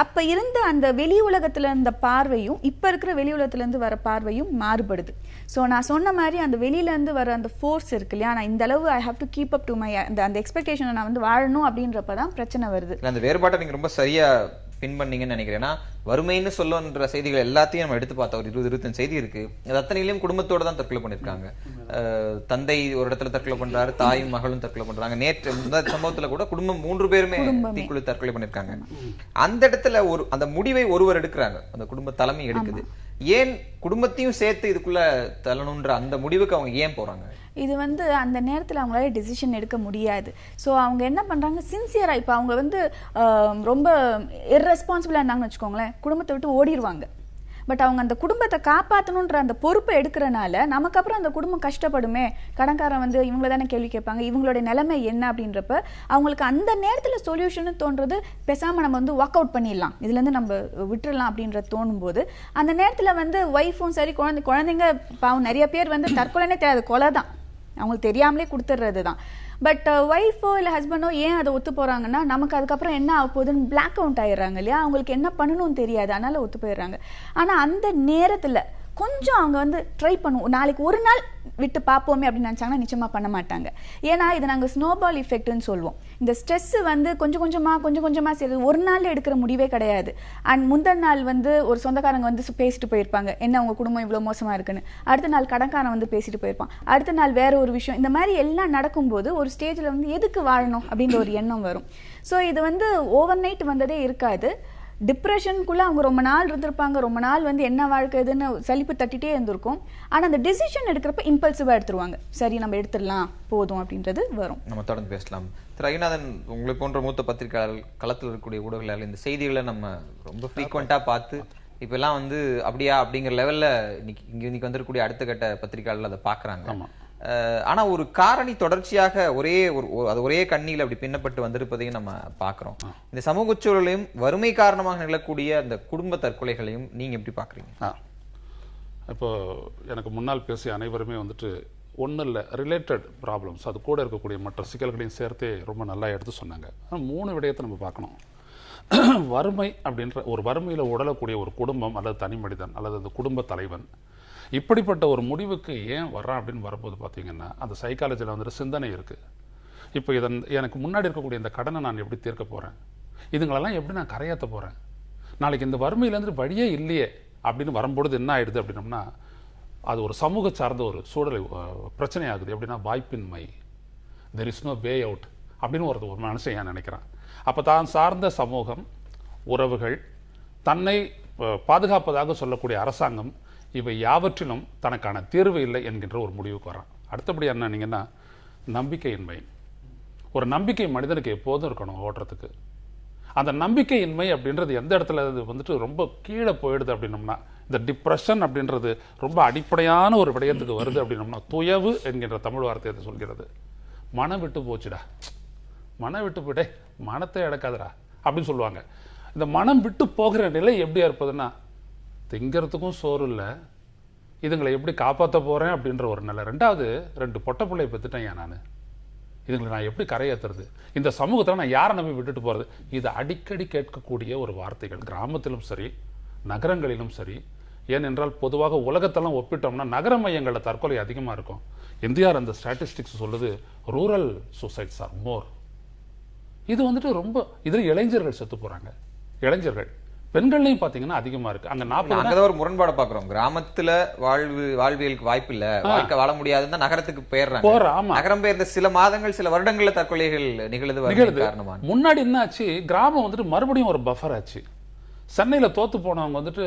அப்போ இருந்த அந்த வெளி உலகத்துல இருந்த பார்வையும் இப்போ இருக்கிற வெளி உலகத்துலேருந்து வர பார்வையும் மாறுபடுது. ஸோ நான் சொன்ன மாதிரி அந்த வெளியில இருந்து வர அந்த ஃபோர்ஸ் இருக்கு இல்லையா, நான் இந்த அளவு I have to keep up to my அந்த எக்ஸ்பெக்டேஷனை நான் வந்து வாழணும் அப்படின்றப்பதான் பிரச்சனை வருது. அந்த வேறுபாட்டை நீங்க ரொம்ப சரியா பின் பண்ணீங்கன்னு நினைக்கிறேன். வறுமைன்னு சொல்லுன்ற செய்திகள் எல்லாத்தையும் நம்ம எடுத்து பார்த்தா ஒரு 20-25 செய்தி இருக்கு. அது அத்தனையிலும் குடும்பத்தோட தான் தற்கொலை பண்ணிருக்காங்க. தந்தை ஒரு இடத்துல தற்கொலை பண்றாரு, தாயும் மகளும் தற்கொலை பண்றாங்க. நேற்று சம்பவத்துல கூட குடும்பம் 3 பேருமே தீக்குழி தற்கொலை பண்ணிருக்காங்க. அந்த இடத்துல அந்த முடிவை ஒருவர் எடுக்கிறாங்க, அந்த குடும்ப தலைமை எடுக்குது. ஏன் குடும்பத்தையும் சேர்த்து இதுக்குள்ள தள்ளணுன்ற அந்த முடிவுக்கு அவங்க ஏன் போறாங்க? இது வந்து அந்த நேரத்தில் அவங்களால டிசிஷன் எடுக்க முடியாது. ஸோ அவங்க என்ன பண்ணுறாங்க, சின்சியராக இப்போ அவங்க வந்து ரொம்ப இர்ரெஸ்பான்சிபிளாக இருந்தாங்கன்னு வச்சுக்கோங்களேன், குடும்பத்தை விட்டு ஓடிடுவாங்க. பட் அவங்க அந்த குடும்பத்தை காப்பாற்றணுன்ற அந்த பொறுப்பை எடுக்கிறனால நமக்கு அப்புறம் அந்த குடும்பம் கஷ்டப்படுமே, கடன்காரன் வந்து இவங்கள தானே கேள்வி கேட்பாங்க, இவங்களுடைய நிலைமை என்ன அப்படின்றப்ப அவங்களுக்கு அந்த நேரத்தில் சொல்யூஷன் தோன்றது, பேசாமல் நம்ம வந்து வாக் அவுட் பண்ணிடலாம், இதுலேருந்து நம்ம விட்டுடலாம் அப்படின்ற தோணும் போது அந்த நேரத்தில் வந்து ஒய்ஃபும் சரி குழந்தைங்க பாவம் நிறைய பேர் வந்து தற்கொலைனே தெரியாது, கொலை தான். அவங்களுக்கு தெரியாமலே கொடுத்துட்றது தான். பட் ஒய்ஃபோ இல்லை ஹஸ்பண்டோ ஏன் அதை ஒத்து போகிறாங்கன்னா, நமக்கு அதுக்கப்புறம் என்ன ஆக போகுதுன்னு பிளாக் அவுட் ஆயிடுறாங்க இல்லையா, அவங்களுக்கு என்ன பண்ணணும்னு தெரியாது, அதனால ஒத்து போயிடுறாங்க. ஆனால் அந்த நேரத்தில் கொஞ்சம் அவங்க வந்து ட்ரை பண்ணுவோம், நாளைக்கு ஒரு நாள் விட்டு பார்ப்போமே அப்படின்னு நினச்சாங்கன்னா நிச்சயமாக பண்ண மாட்டாங்க. ஏன்னா இது நாங்கள் ஸ்னோபால் இஃபெக்ட்னு சொல்லுவோம். இந்த ஸ்ட்ரெஸ்ஸு வந்து கொஞ்சம் கொஞ்சமாக சரி ஒரு நாள் எடுக்கிற முடிவே கிடையாது. அண்ட் முந்தின நாள் வந்து ஒரு சொந்தக்காரங்க வந்து பேசிட்டு போயிருப்பாங்க, என்ன உங்கள் குடும்பம் இவ்வளோ மோசமாக இருக்குன்னு. அடுத்த நாள் கடன்காரன் வந்து பேசிட்டு போயிருப்பான். அடுத்த நாள் வேற ஒரு விஷயம். இந்த மாதிரி எல்லாம் நடக்கும்போது ஒரு ஸ்டேஜில் வந்து எதுக்கு வாழணும் அப்படின்ற ஒரு எண்ணம் வரும். ஸோ இது வந்து ஓவர் நைட் வந்ததே இருக்காது. டிப்ரெஷனுக்குள்ளே அவங்க ரொம்ப நாள் இருந்திருப்பாங்க, ரொம்ப நாள் வந்து என்ன வாழ்க்கைதுன்னு சலிப்பு தட்டிகிட்டே இருந்திருக்கும். ஆனால் அந்த டிசிஷன் எடுக்கிறப்ப இம்பல்சிவாக எடுத்துருவாங்க, சரி நம்ம எடுத்துடலாம் போதும் அப்படின்றது வரும். நம்ம தொடர்ந்து பேசலாம். திரு ரங்கநாதன், உங்களை போன்ற மூத்த பத்திரிகையாளர், களத்தில் இருக்கக்கூடிய ஊடகங்களால் இந்த செய்திகளை நம்ம ரொம்ப ஃப்ரீக்வெண்ட்டாக பார்த்து இப்போல்லாம் வந்து அப்படியா அப்படிங்கிற லெவலில் இன்னைக்கு வந்துருக்கூடிய அடுத்த கட்ட பத்திரிகையாளர்கள் அதை பார்க்குறாங்க. ஆனா ஒரு காரணி தொடர்ச்சியாக ஒரே கண்ணியில் அப்படி பின்னப்பட்டு வந்திருப்பதையும் நம்ம பார்க்கிறோம். இந்த சமூக சூழலையும் வறுமை காரணமாக நிகழக்கூடிய அந்த குடும்ப தற்கொலைகளையும் நீங்க எப்படி பாக்குறீங்க? இப்போ எனக்கு முன்னால் பேசிய அனைவருமே வந்துட்டு ஒன்றும் இல்லை, ரிலேட்டட் ப்ராப்ளம்ஸ், அது கூட இருக்கக்கூடிய மற்ற சிக்கல்களையும் சேர்த்தே ரொம்ப நல்லா எடுத்து சொன்னாங்க. ஆனால் 3 விடயத்தை நம்ம பார்க்கணும். வறுமை அப்படின்ற ஒரு வறுமையில் உடலக்கூடிய ஒரு குடும்பம் அல்லது தனி மனிதன் அல்லது அந்த குடும்ப தலைவன் இப்படிப்பட்ட ஒரு முடிவுக்கு ஏன் வர்றான் அப்படின்னு வரும்போது பார்த்தீங்கன்னா, அந்த சைக்காலஜியில் வந்துட்டு சிந்தனை இருக்குது. இப்போ எனக்கு முன்னாடி இருக்கக்கூடிய இந்த கடனை நான் எப்படி தீர்க்க போகிறேன், இதுங்களெல்லாம் எப்படி நான் கரையாற்ற போகிறேன், நாளைக்கு இந்த வறுமையிலேருந்து வழியே இல்லையே அப்படின்னு வரும்பொழுது என்ன ஆயிடுது அப்படின்னம்னா, அது ஒரு சமூக சார்ந்த ஒரு சூழலை பிரச்சனை ஆகுது. எப்படின்னா வாய்ப்பின்மை, there is no way out அப்படின்னு ஒரு மனுஷன் ஏன் நினைக்கிறான். அப்போ தான் சார்ந்த சமூகம், உறவுகள், தன்னை பாதுகாப்பதாக சொல்லக்கூடிய அரசாங்கம், இவை யாவற்றிலும் தனக்கான தீர்வு இல்லை என்கின்ற ஒரு முடிவுக்கு வரான். அடுத்தபடி என்னன்னீங்கன்னா, நம்பிக்கையின்மை. ஒரு நம்பிக்கை மனிதனுக்கு எப்போதும் இருக்கணும் ஓடுறதுக்கு. அந்த நம்பிக்கையின்மை அப்படின்றது எந்த இடத்துல வந்துட்டு ரொம்ப கீழே போயிடுது அப்படின்னம்னா, இந்த டிப்ரெஷன் அப்படின்றது ரொம்ப அடிப்படையான ஒரு விடயத்துக்கு வருது அப்படின்னம்னா, துயவு என்கின்ற தமிழ் வார்த்தையை சொல்கிறது. மனம் விட்டு போச்சுடா, மனம் விட்டு போயிட்டே மனத்தை அடக்காதடா அப்படின்னு சொல்லுவாங்க. இந்த மனம் விட்டு போகிற நிலை எப்படி இருப்பதுன்னா, திங்கிறதுக்கும் சோறு இல்லை, இதுங்களை எப்படி காப்பாற்ற போகிறேன் அப்படின்ற ஒரு நிலை. 2வது 2 பொட்டை பிள்ளையை பெற்றுட்டேன் நான், இதுங்களை நான் எப்படி கரையேற்றுறது, இந்த சமூகத்தில் நான் யாரை நம்பி விட்டுட்டு போகிறது. இது அடிக்கடி கேட்கக்கூடிய ஒரு வார்த்தைகள், கிராமத்திலும் சரி நகரங்களிலும் சரி. ஏனென்றால் பொதுவாக உலகத்தெல்லாம் ஒப்பிட்டோம்னா நகர மையங்களில் தற்கொலை அதிகமாக இருக்கும். இந்தியாவில் அந்த ஸ்டாட்டிஸ்டிக்ஸ் சொல்லுது ரூரல் சூசைட்ஸ் ஆர் மோர். இது வந்துட்டு ரொம்ப இதில் இளைஞர்கள் செத்து போகிறாங்க. இளைஞர்கள், பெண்கள்லையும் பாத்தீங்கன்னா அதிகமா இருக்கு. அங்க 40 ஒரு முரண்பாடு பாக்குறோம். கிராமத்துல வாழ்வியலுக்கு வாய்ப்பு இல்ல, வாழ்க்கை வாழ முடியாதுன்னா நகரத்துக்கு போயிடுறாங்க. நகரம் பெயர்ந்த சில மாதங்கள் சில வருடங்கள்ல தற்கொலைகள் நிகழுது. முன்னாடி என்ன ஆச்சு, கிராமம் வந்துட்டு மறுபடியும் ஒரு பஃபர் ஆச்சு. சென்னையில தோத்து போனவங்க வந்துட்டு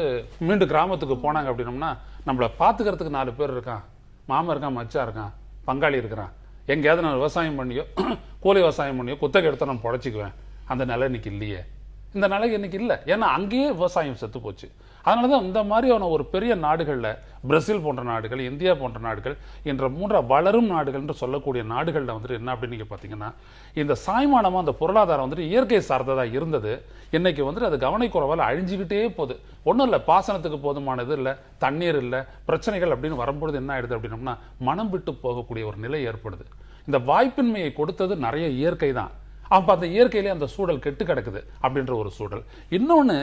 மீண்டும் கிராமத்துக்கு போனாங்க அப்படின்னோம்னா, நம்மள பாத்துக்கிறதுக்கு 4 பேர் இருக்கான், மாமா இருக்கான், மச்சா இருக்கான், பங்காளி இருக்கிறான், எங்கேயாவது நான் விவசாயம் பண்ணியோ கூலி விவசாயம் பண்ணியோ குத்தகை எடுத்து நான் பொழைச்சிக்குவேன். அந்த நிலை இன்னைக்கு இல்லையே, இந்த நிலை இன்னைக்கு இல்லை. ஏன்னா அங்கேயே விவசாயம் செத்து போச்சு. அதனாலதான் இந்த மாதிரியான ஒரு பெரிய நாடுகள்ல, பிரேசில் போன்ற நாடுகள், இந்தியா போன்ற நாடுகள், என்ற 3 வளரும் நாடுகள் என்று சொல்லக்கூடிய நாடுகள்ல வந்துட்டு என்ன அப்படின்னு நீங்க பாத்தீங்கன்னா, இந்த சாய்மானமா அந்த பொருளாதாரம் வந்துட்டு இயற்கை சார்ந்ததா இருந்தது. இன்னைக்கு வந்துட்டு அது கவனக்குறைவால் அழிஞ்சுக்கிட்டே போகுது. ஒன்றும் இல்லை, பாசனத்துக்கு போதுமானது இல்லை, தண்ணீர் இல்லை, பிரச்சனைகள் அப்படின்னு வரும்பொழுது என்ன ஆயிடுது அப்படின்னோம்னா, மனம் விட்டு போகக்கூடிய ஒரு நிலை ஏற்படுது. இந்த வாய்ப்பின்மையை கொடுத்தது நிறைய இயற்கை தான். அப்ப அந்த இயற்கையிலே அந்த சூழல் கெட்டு கிடக்குது அப்படின்ற ஒரு சூழல். இன்னொன்னு,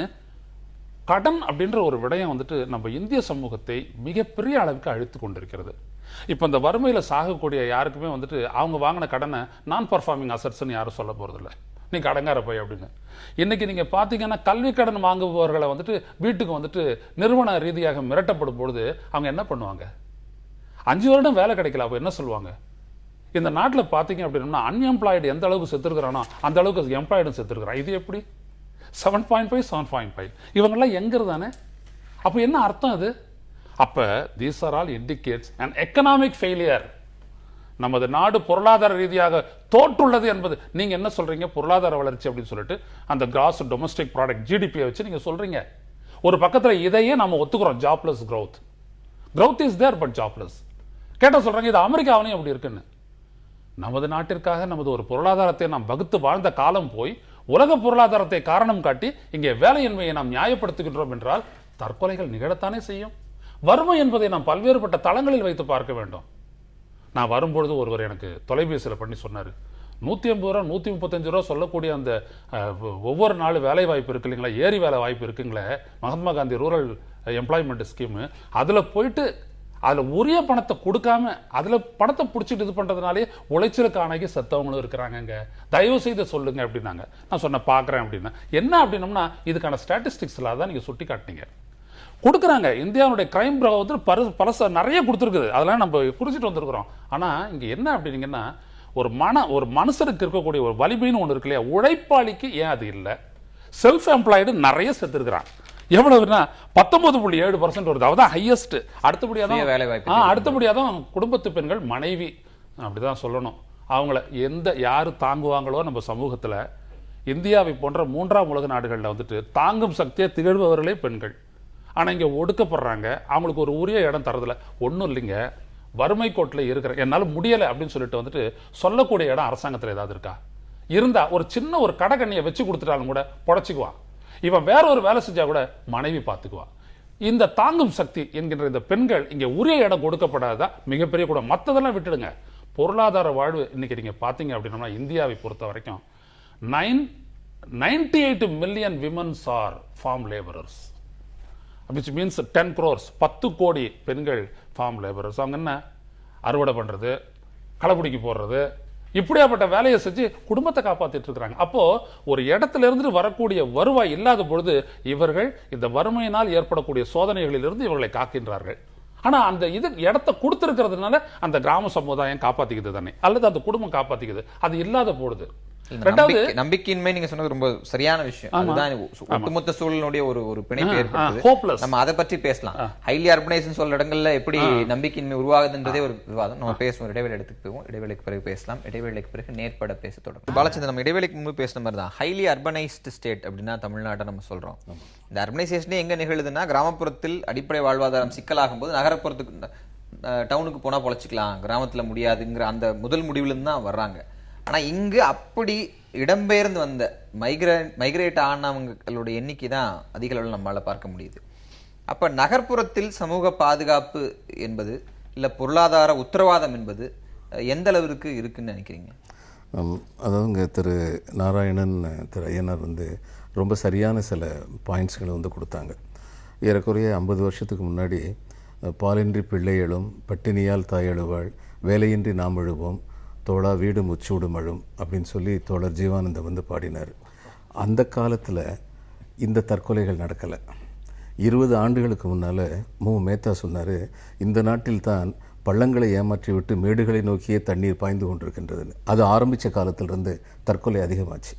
கடன் அப்படின்ற ஒரு விடயம் வந்துட்டு நம்ம இந்திய சமூகத்தை மிகப்பெரிய அளவுக்கு அழித்து கொண்டிருக்கிறது. இப்ப இந்த வறுமையில சாகக்கூடிய யாருக்குமே வந்துட்டு அவங்க வாங்கின கடனை நான் பர்ஃபார்மிங் அசட்ஸ்ன்னு யாரும் சொல்ல போறது இல்லை, நீ கடங்கார போய் அப்படின்னு. இன்னைக்கு நீங்க பாத்தீங்கன்னா, கல்வி கடன் வாங்குபவர்களை வந்துட்டு வீட்டுக்கு வந்துட்டு நிறுவன ரீதியாக மிரட்டப்படும் பொழுது அவங்க என்ன பண்ணுவாங்க? 5 வருடம் வேலை கிடைக்கல, அப்ப என்ன சொல்லுவாங்க? இந்த நாட்டில் பார்த்தீங்க அப்படின்னா, அன்எம்ப்ளாய்டு எந்த அளவுக்கு செத்துருக்கிறானோ அந்த அளவுக்கு எம்ப்ளாய்டும் செத்துருக்கிறான். இது எப்படி 7.5 7.5 இவங்கெல்லாம் எங்கிறதானே? அப்போ என்ன அர்த்தம் அது? அப்போ these are all indicates and economic failure. நமது நாடு பொருளாதார ரீதியாக தோற்றுள்ளது என்பது. நீங்க என்ன சொல்றீங்க? பொருளாதார வளர்ச்சி அப்படின்னு சொல்லிட்டு அந்த கிராஸ் டொமஸ்டிக் ப்ராடக்ட் ஜிடிபியை வச்சு நீங்க சொல்றீங்க. ஒரு பக்கத்துல இதையே நம்ம ஒத்துக்கிறோம், jobless growth. growth is there but jobless. கேட்ட சொல்றாங்க இது அமெரிக்காவிலையும் அப்படி இருக்குன்னு. நமது நாட்டிற்காக நமது ஒரு பொருளாதாரத்தை நாம் வகுத்து வாழ்ந்த காலம் போய் உலக பொருளாதாரத்தை காரணம் காட்டி இங்கே வேலையின்மையை நாம் நியாயப்படுத்துகின்றோம் என்றால் தற்கொலைகள் நிகழத்தானே செய்யும். வறுமை என்பதை நாம் பல்வேறுபட்ட தளங்களில் வைத்து பார்க்க வேண்டும். நான் வரும்பொழுது ஒருவர் எனக்கு தொலைபேசியில் பண்ணி சொன்னார், 150 ரூபா 135 ரூபா சொல்லக்கூடிய அந்த ஒவ்வொரு நாள் வேலை வாய்ப்பு இருக்கு இல்லைங்களா, ஏரி வேலை வாய்ப்பு இருக்குங்களே, Mahatma Gandhi rural employment scheme, அதில் போயிட்டு அதில் உரிய பணத்தை கொடுக்காம அதில் பணத்தை பிடிச்சிட்டு இது பண்ணுறதுனாலே உளைச்சலுக்கு ஆணைக்கு செத்தவங்களும் இருக்கிறாங்கங்க, தயவு செய்து சொல்லுங்க அப்படின்னாங்க. நான் சொன்னேன் பார்க்குறேன் அப்படின்னா. என்ன அப்படின்னம்னா இதுக்கான ஸ்டாட்டிஸ்டிக்ஸில் தான் நீங்கள் சுட்டி காட்டினீங்க. கொடுக்குறாங்க. இந்தியாவுடைய கிரைம் ப்ரோ வந்து பல நிறைய கொடுத்துருக்குது, அதெல்லாம் நம்ம குறிச்சிட்டு வந்திருக்கிறோம். ஆனால் இங்கே என்ன அப்படின்னீங்கன்னா, ஒரு மனுஷனுக்கு இருக்கக்கூடிய ஒரு வலிமைன்னு ஒன்று இருக்கு இல்லையா, உழைப்பாளிக்கு ஏன் அது இல்லை? செல்ஃப் எம்ப்ளாய்டு நிறைய செத்துருக்கிறான். எவ்வளவுனா 19.7% வருது, அவதான் ஹையஸ்ட். அடுத்தபடியாக தான் குடும்பத்து பெண்கள், மனைவி, அப்படிதான் சொல்லணும். அவங்கள யாரு தாங்குவாங்களோ நம்ம சமூகத்தில், இந்தியாவை போன்ற 3ஆம் உலக நாடுகளில் வந்துட்டு தாங்கும் சக்தியை திகழ்பவர்களே பெண்கள். ஆனால் இங்கே ஒடுக்கப்படுறாங்க, அவங்களுக்கு ஒரு உரிய இடம் தரதில்ல. ஒன்றும் இல்லைங்க, வறுமை கோட்டில் இருக்கிற என்னால் முடியலை அப்படின்னு சொல்லிட்டு வந்துட்டு சொல்லக்கூடிய இடம் அரசாங்கத்தில் ஏதாவது இருக்கா? இருந்தா ஒரு சின்ன ஒரு கடைக்கண்ணியை வச்சு கொடுத்துட்டாலும் கூட பொழைச்சிக்குவான். இவன் வேற ஒரு வேலை செஞ்சா கூட மனைவி பார்த்துக்குவான். இந்த தாங்கும் சக்தி என்கின்ற இந்த பெண்கள் இங்கே உரிய இடம் கொடுக்கப்படாதா மிகப்பெரிய கூட. மற்றதெல்லாம் விட்டுடுங்க, பொருளாதார வாழ்வு இன்னைக்கு நீங்க பாத்தீங்க அப்படின்னா இந்தியாவை பொறுத்த வரைக்கும் 98 million women are farm laborers, which means 10 crores, 10 கோடி பெண்கள் farm laborers. அவங்க என்ன அறுவடை பண்றது, களப்பிடிக்கு போடுறது, இப்படியாப்பட்ட வேலையை செஞ்சு குடும்பத்தை காப்பாத்திட்டு இருக்கிறாங்க. அப்போ ஒரு இடத்துல இருந்து வரக்கூடிய வருவாய் இல்லாத பொழுது இவர்கள் இந்த வறுமையினால் ஏற்படக்கூடிய சோதனைகளிலிருந்து இவர்களை காக்கின்றார்கள். ஆனா அந்த இடத்தை கொடுத்திருக்கிறதுனால அந்த கிராம சமுதாயம் காப்பாத்திக்குது தானே, அல்லது அந்த குடும்பம் காப்பாத்திக்குது. அது இல்லாத போடுது. நம்பிக்கையின்மை நீங்க சொன்னது ரொம்ப சரியான விஷயம். அதுதான் ஒட்டுமொத்த சூழலுடைய ஒரு பிணைப்பு ஏற்படுது. நம்ம அதை பற்றி பேசலாம். ஹைலி அர்பனைசேஷன் சொல்ற இடங்கள்ல எப்படி நம்பிக்கையின்மை உருவாகுதுன்றதே ஒரு விவாதம். நம்ம பேசுவோம், இடைவேளை எடுத்துட்டு போவோம். இடைவேளைக்கு பிறகு பேசலாம். இடைவேளைக்கு பிறகு நேர்பட பேச தொடங்கும். பாலச்சந்திரன், நம்ம இடைவேளைக்கு முன்பு பேசின மாதிரி தான் ஹைலி அர்பனைஸ்டு ஸ்டேட் அப்படின்னா தமிழ்நாட்டை நம்ம சொல்றோம். இந்த அர்பனைசேஷனே எங்க நிகழுதுன்னா, கிராமப்புறத்தில் அடிப்படை வாழ்வாதாரம் சிக்கலாகும் போது நகரப்புறத்துக்கு டவுனுக்கு போனா பொழைச்சிக்கலாம், கிராமத்துல முடியாதுங்கிற அந்த முதல் முடிவுல இருந்து தான் வர்றாங்க. ஆனா இங்கு அப்படி இடம்பெயர்ந்து வந்த மைக்ரேட் ஆனவங்களுடைய எண்ணிக்கை தான் அதிக அளவில் நம்மளால பார்க்க முடியுது. அப்ப நகர்ப்புறத்தில் சமூக பாதுகாப்பு என்பது இல்ல பொருளாதார உத்தரவாதம் என்பது எந்த அளவிற்கு இருக்குன்னு நினைக்கிறீங்க? அதாவதுங்க திரு நாராயணன், திரு ஐயனார் ரொம்ப சரியான சில பாயிண்ட்ஸ்களை கொடுத்தாங்க. ஏறக்குறைய 50 வருஷத்துக்கு முன்னாடி பாலின்றி பிள்ளை எழும், பட்டினியால் தாயெழுவாள், வேலையின்றி நாம் எழுவோம், தோழா வீடு முச்சூடு மழும் அப்படின்னு சொல்லி தோழர் ஜீவானந்தம் பாடினார். அந்த காலத்தில் இந்த தற்கொலைகள் நடக்கலை. 20 ஆண்டுகளுக்கு முன்னால் மேத்தா சொன்னார், இந்த நாட்டில் தான் பள்ளங்களை ஏமாற்றி விட்டு மேடுகளை நோக்கியே தண்ணீர் பாய்ந்து கொண்டிருக்கின்றதுன்னு. அது ஆரம்பித்த காலத்திலிருந்து தற்கொலை அதிகமாச்சு.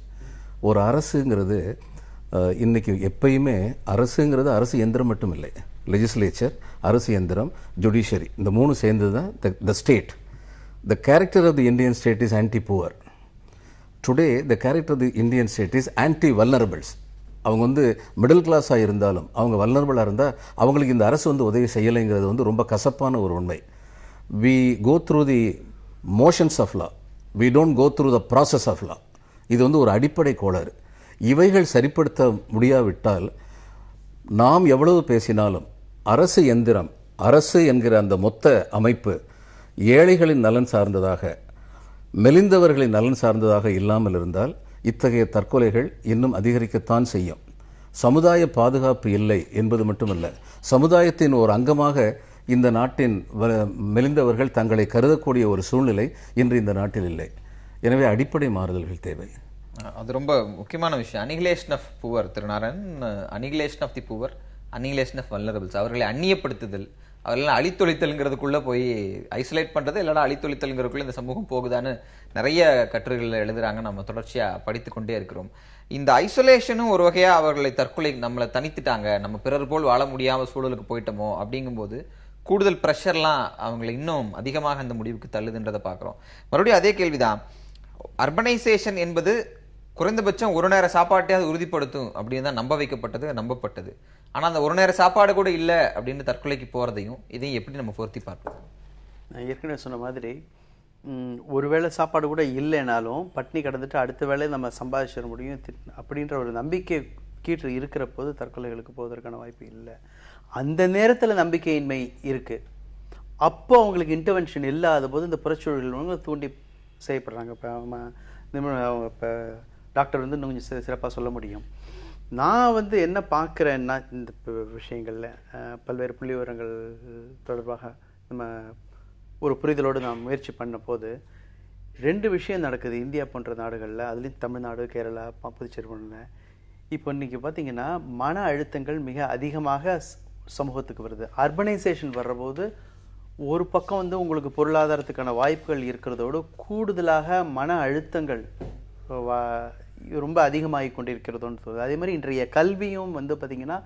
ஒரு அரசுங்கிறது இன்றைக்கி எப்பயுமே அரசுங்கிறது அரசு எந்திரம் மட்டும் இல்லை, லெஜிஸ்லேச்சர், அரசு எந்திரம், ஜுடிஷியரி, இந்த 3 சேர்ந்தது தான் the state. The character of the Indian state is anti-poor. Today, the character of the Indian state is anti-vulnerables. அவங்க மிடில் கிளாஸாக இருந்தாலும் அவங்க வல்னரபிளாக இருந்தால் அவங்களுக்கு இந்த அரசு உதவி செய்யலைங்கிறது ரொம்ப கசப்பான ஒரு உண்மை. We go through the motions of law. We don't go through the process of law. இது ஒரு அடிப்படை கோளாறு. இவைகள் சரிப்படுத்த முடியாவிட்டால் நாம் எவ்வளவு பேசினாலும் அரசு எந்திரம், அரசு என்கிற அந்த மொத்த அமைப்பு ஏழைகளின் நலன் சார்ந்ததாக, மெலிந்தவர்களின் நலன் சார்ந்ததாக இல்லாமல் இருந்தால் இத்தகைய தற்கொலைகள் இன்னும் அதிகரிக்கத்தான் செய்யும். சமுதாய பாதுகாப்பு இல்லை என்பது மட்டுமல்ல, சமுதாயத்தின் ஒரு அங்கமாக இந்த நாட்டின் மெலிந்தவர்கள் தங்களை கருதக்கூடிய ஒரு சூழ்நிலை இன்று இந்த நாட்டில் இல்லை. எனவே அடிப்படை மாறுதல்கள் தேவை. அது ரொம்ப முக்கியமான விஷயம். Annihilation of poor, Thirunarayan, annihilation of the poor, annihilation of vulnerables, அவர்களை அந்நியப்படுத்துதல், அவர்களெல்லாம் அழித்தொழித்தல்ங்கிறதுக்குள்ளே போய் ஐசோலேட் பண்ணுறது, இல்லைனா அழித்தொழித்தல்ங்கிறதுக்குள்ளே இந்த சமூகம் போகுதான்னு நிறைய கட்டுரைகள் எழுதுகிறாங்க. நம்ம தொடர்ச்சியாக படித்து கொண்டே இருக்கிறோம். இந்த ஐசோலேஷனும் ஒரு வகையாக அவர்களை தற்கொலை, நம்மளை தனித்துட்டாங்க, நம்ம பிறர் போல் வாழ முடியாமல் சூழலுக்கு போயிட்டோமோ அப்படிங்கும்போது கூடுதல் ப்ரெஷர்லாம் அவங்களை இன்னும் அதிகமாக அந்த முடிவுக்கு தள்ளுதுன்றதை பார்க்குறோம். மறுபடியும் அதே கேள்விதான், அர்பனைசேஷன் என்பது குறைந்தபட்சம் ஒரு நேர சாப்பாட்டையாவது உறுதிப்படுத்தும் அப்படின்னு தான் நம்ப வைக்கப்பட்டது, நம்பப்பட்டது. ஆனால் அந்த ஒரு நேர சாப்பாடு கூட இல்லை அப்படின்னு தற்கொலைக்கு போகிறதையும் இதையும் எப்படி நம்ம பொருத்தி பார்ப்போம்? நான் ஏற்கனவே சொன்ன மாதிரி ஒருவேளை சாப்பாடு கூட இல்லைனாலும் பட்னி கிடந்துட்டு அடுத்த வேளை நம்ம சம்பாதிச்சிட முடியும் அப்படின்ற ஒரு நம்பிக்கை கீற்று இருக்கிற போது தற்கொலைகளுக்கு போவதற்கான வாய்ப்பு இல்லை. அந்த நேரத்தில் நம்பிக்கையின்மை இருக்குது. அப்போ அவங்களுக்கு இன்டர்வென்ஷன் இல்லாத போது இந்த புறச்சூழல்கள் தூண்டி செய்யப்படுறாங்க. இப்போ டாக்டர் வந்து இன்னும் கொஞ்சம் சிறப்பாக சொல்ல முடியும். நான் வந்து என்ன பார்க்குறேன்னா இந்த விஷயங்களில் பல்வேறு புள்ளி விவரங்கள் தொடர்பாக நம்ம ஒரு புரிதலோடு நான் முயற்சி பண்ண போது 2 விஷயம் நடக்குது இந்தியா போன்ற நாடுகளில். அதுலேயும் தமிழ்நாடு, கேரளா, புதுச்சேரி போன்ற. இப்போ இன்றைக்கி பார்த்தீங்கன்னா மன அழுத்தங்கள் மிக அதிகமாக சமூகத்துக்கு வருது. அர்பனைசேஷன் வர்றபோது ஒரு பக்கம் வந்து உங்களுக்கு பொருளாதாரத்துக்கான வாய்ப்புகள் இருக்கிறதோடு கூடுதலாக மன அழுத்தங்கள் ரொம்ப அதிகமாகி கொண்டிருக்கிறதுன்னு சொல்லுது. அதே மாதிரி இன்றைய கல்வியும் வந்து பார்த்திங்கன்னா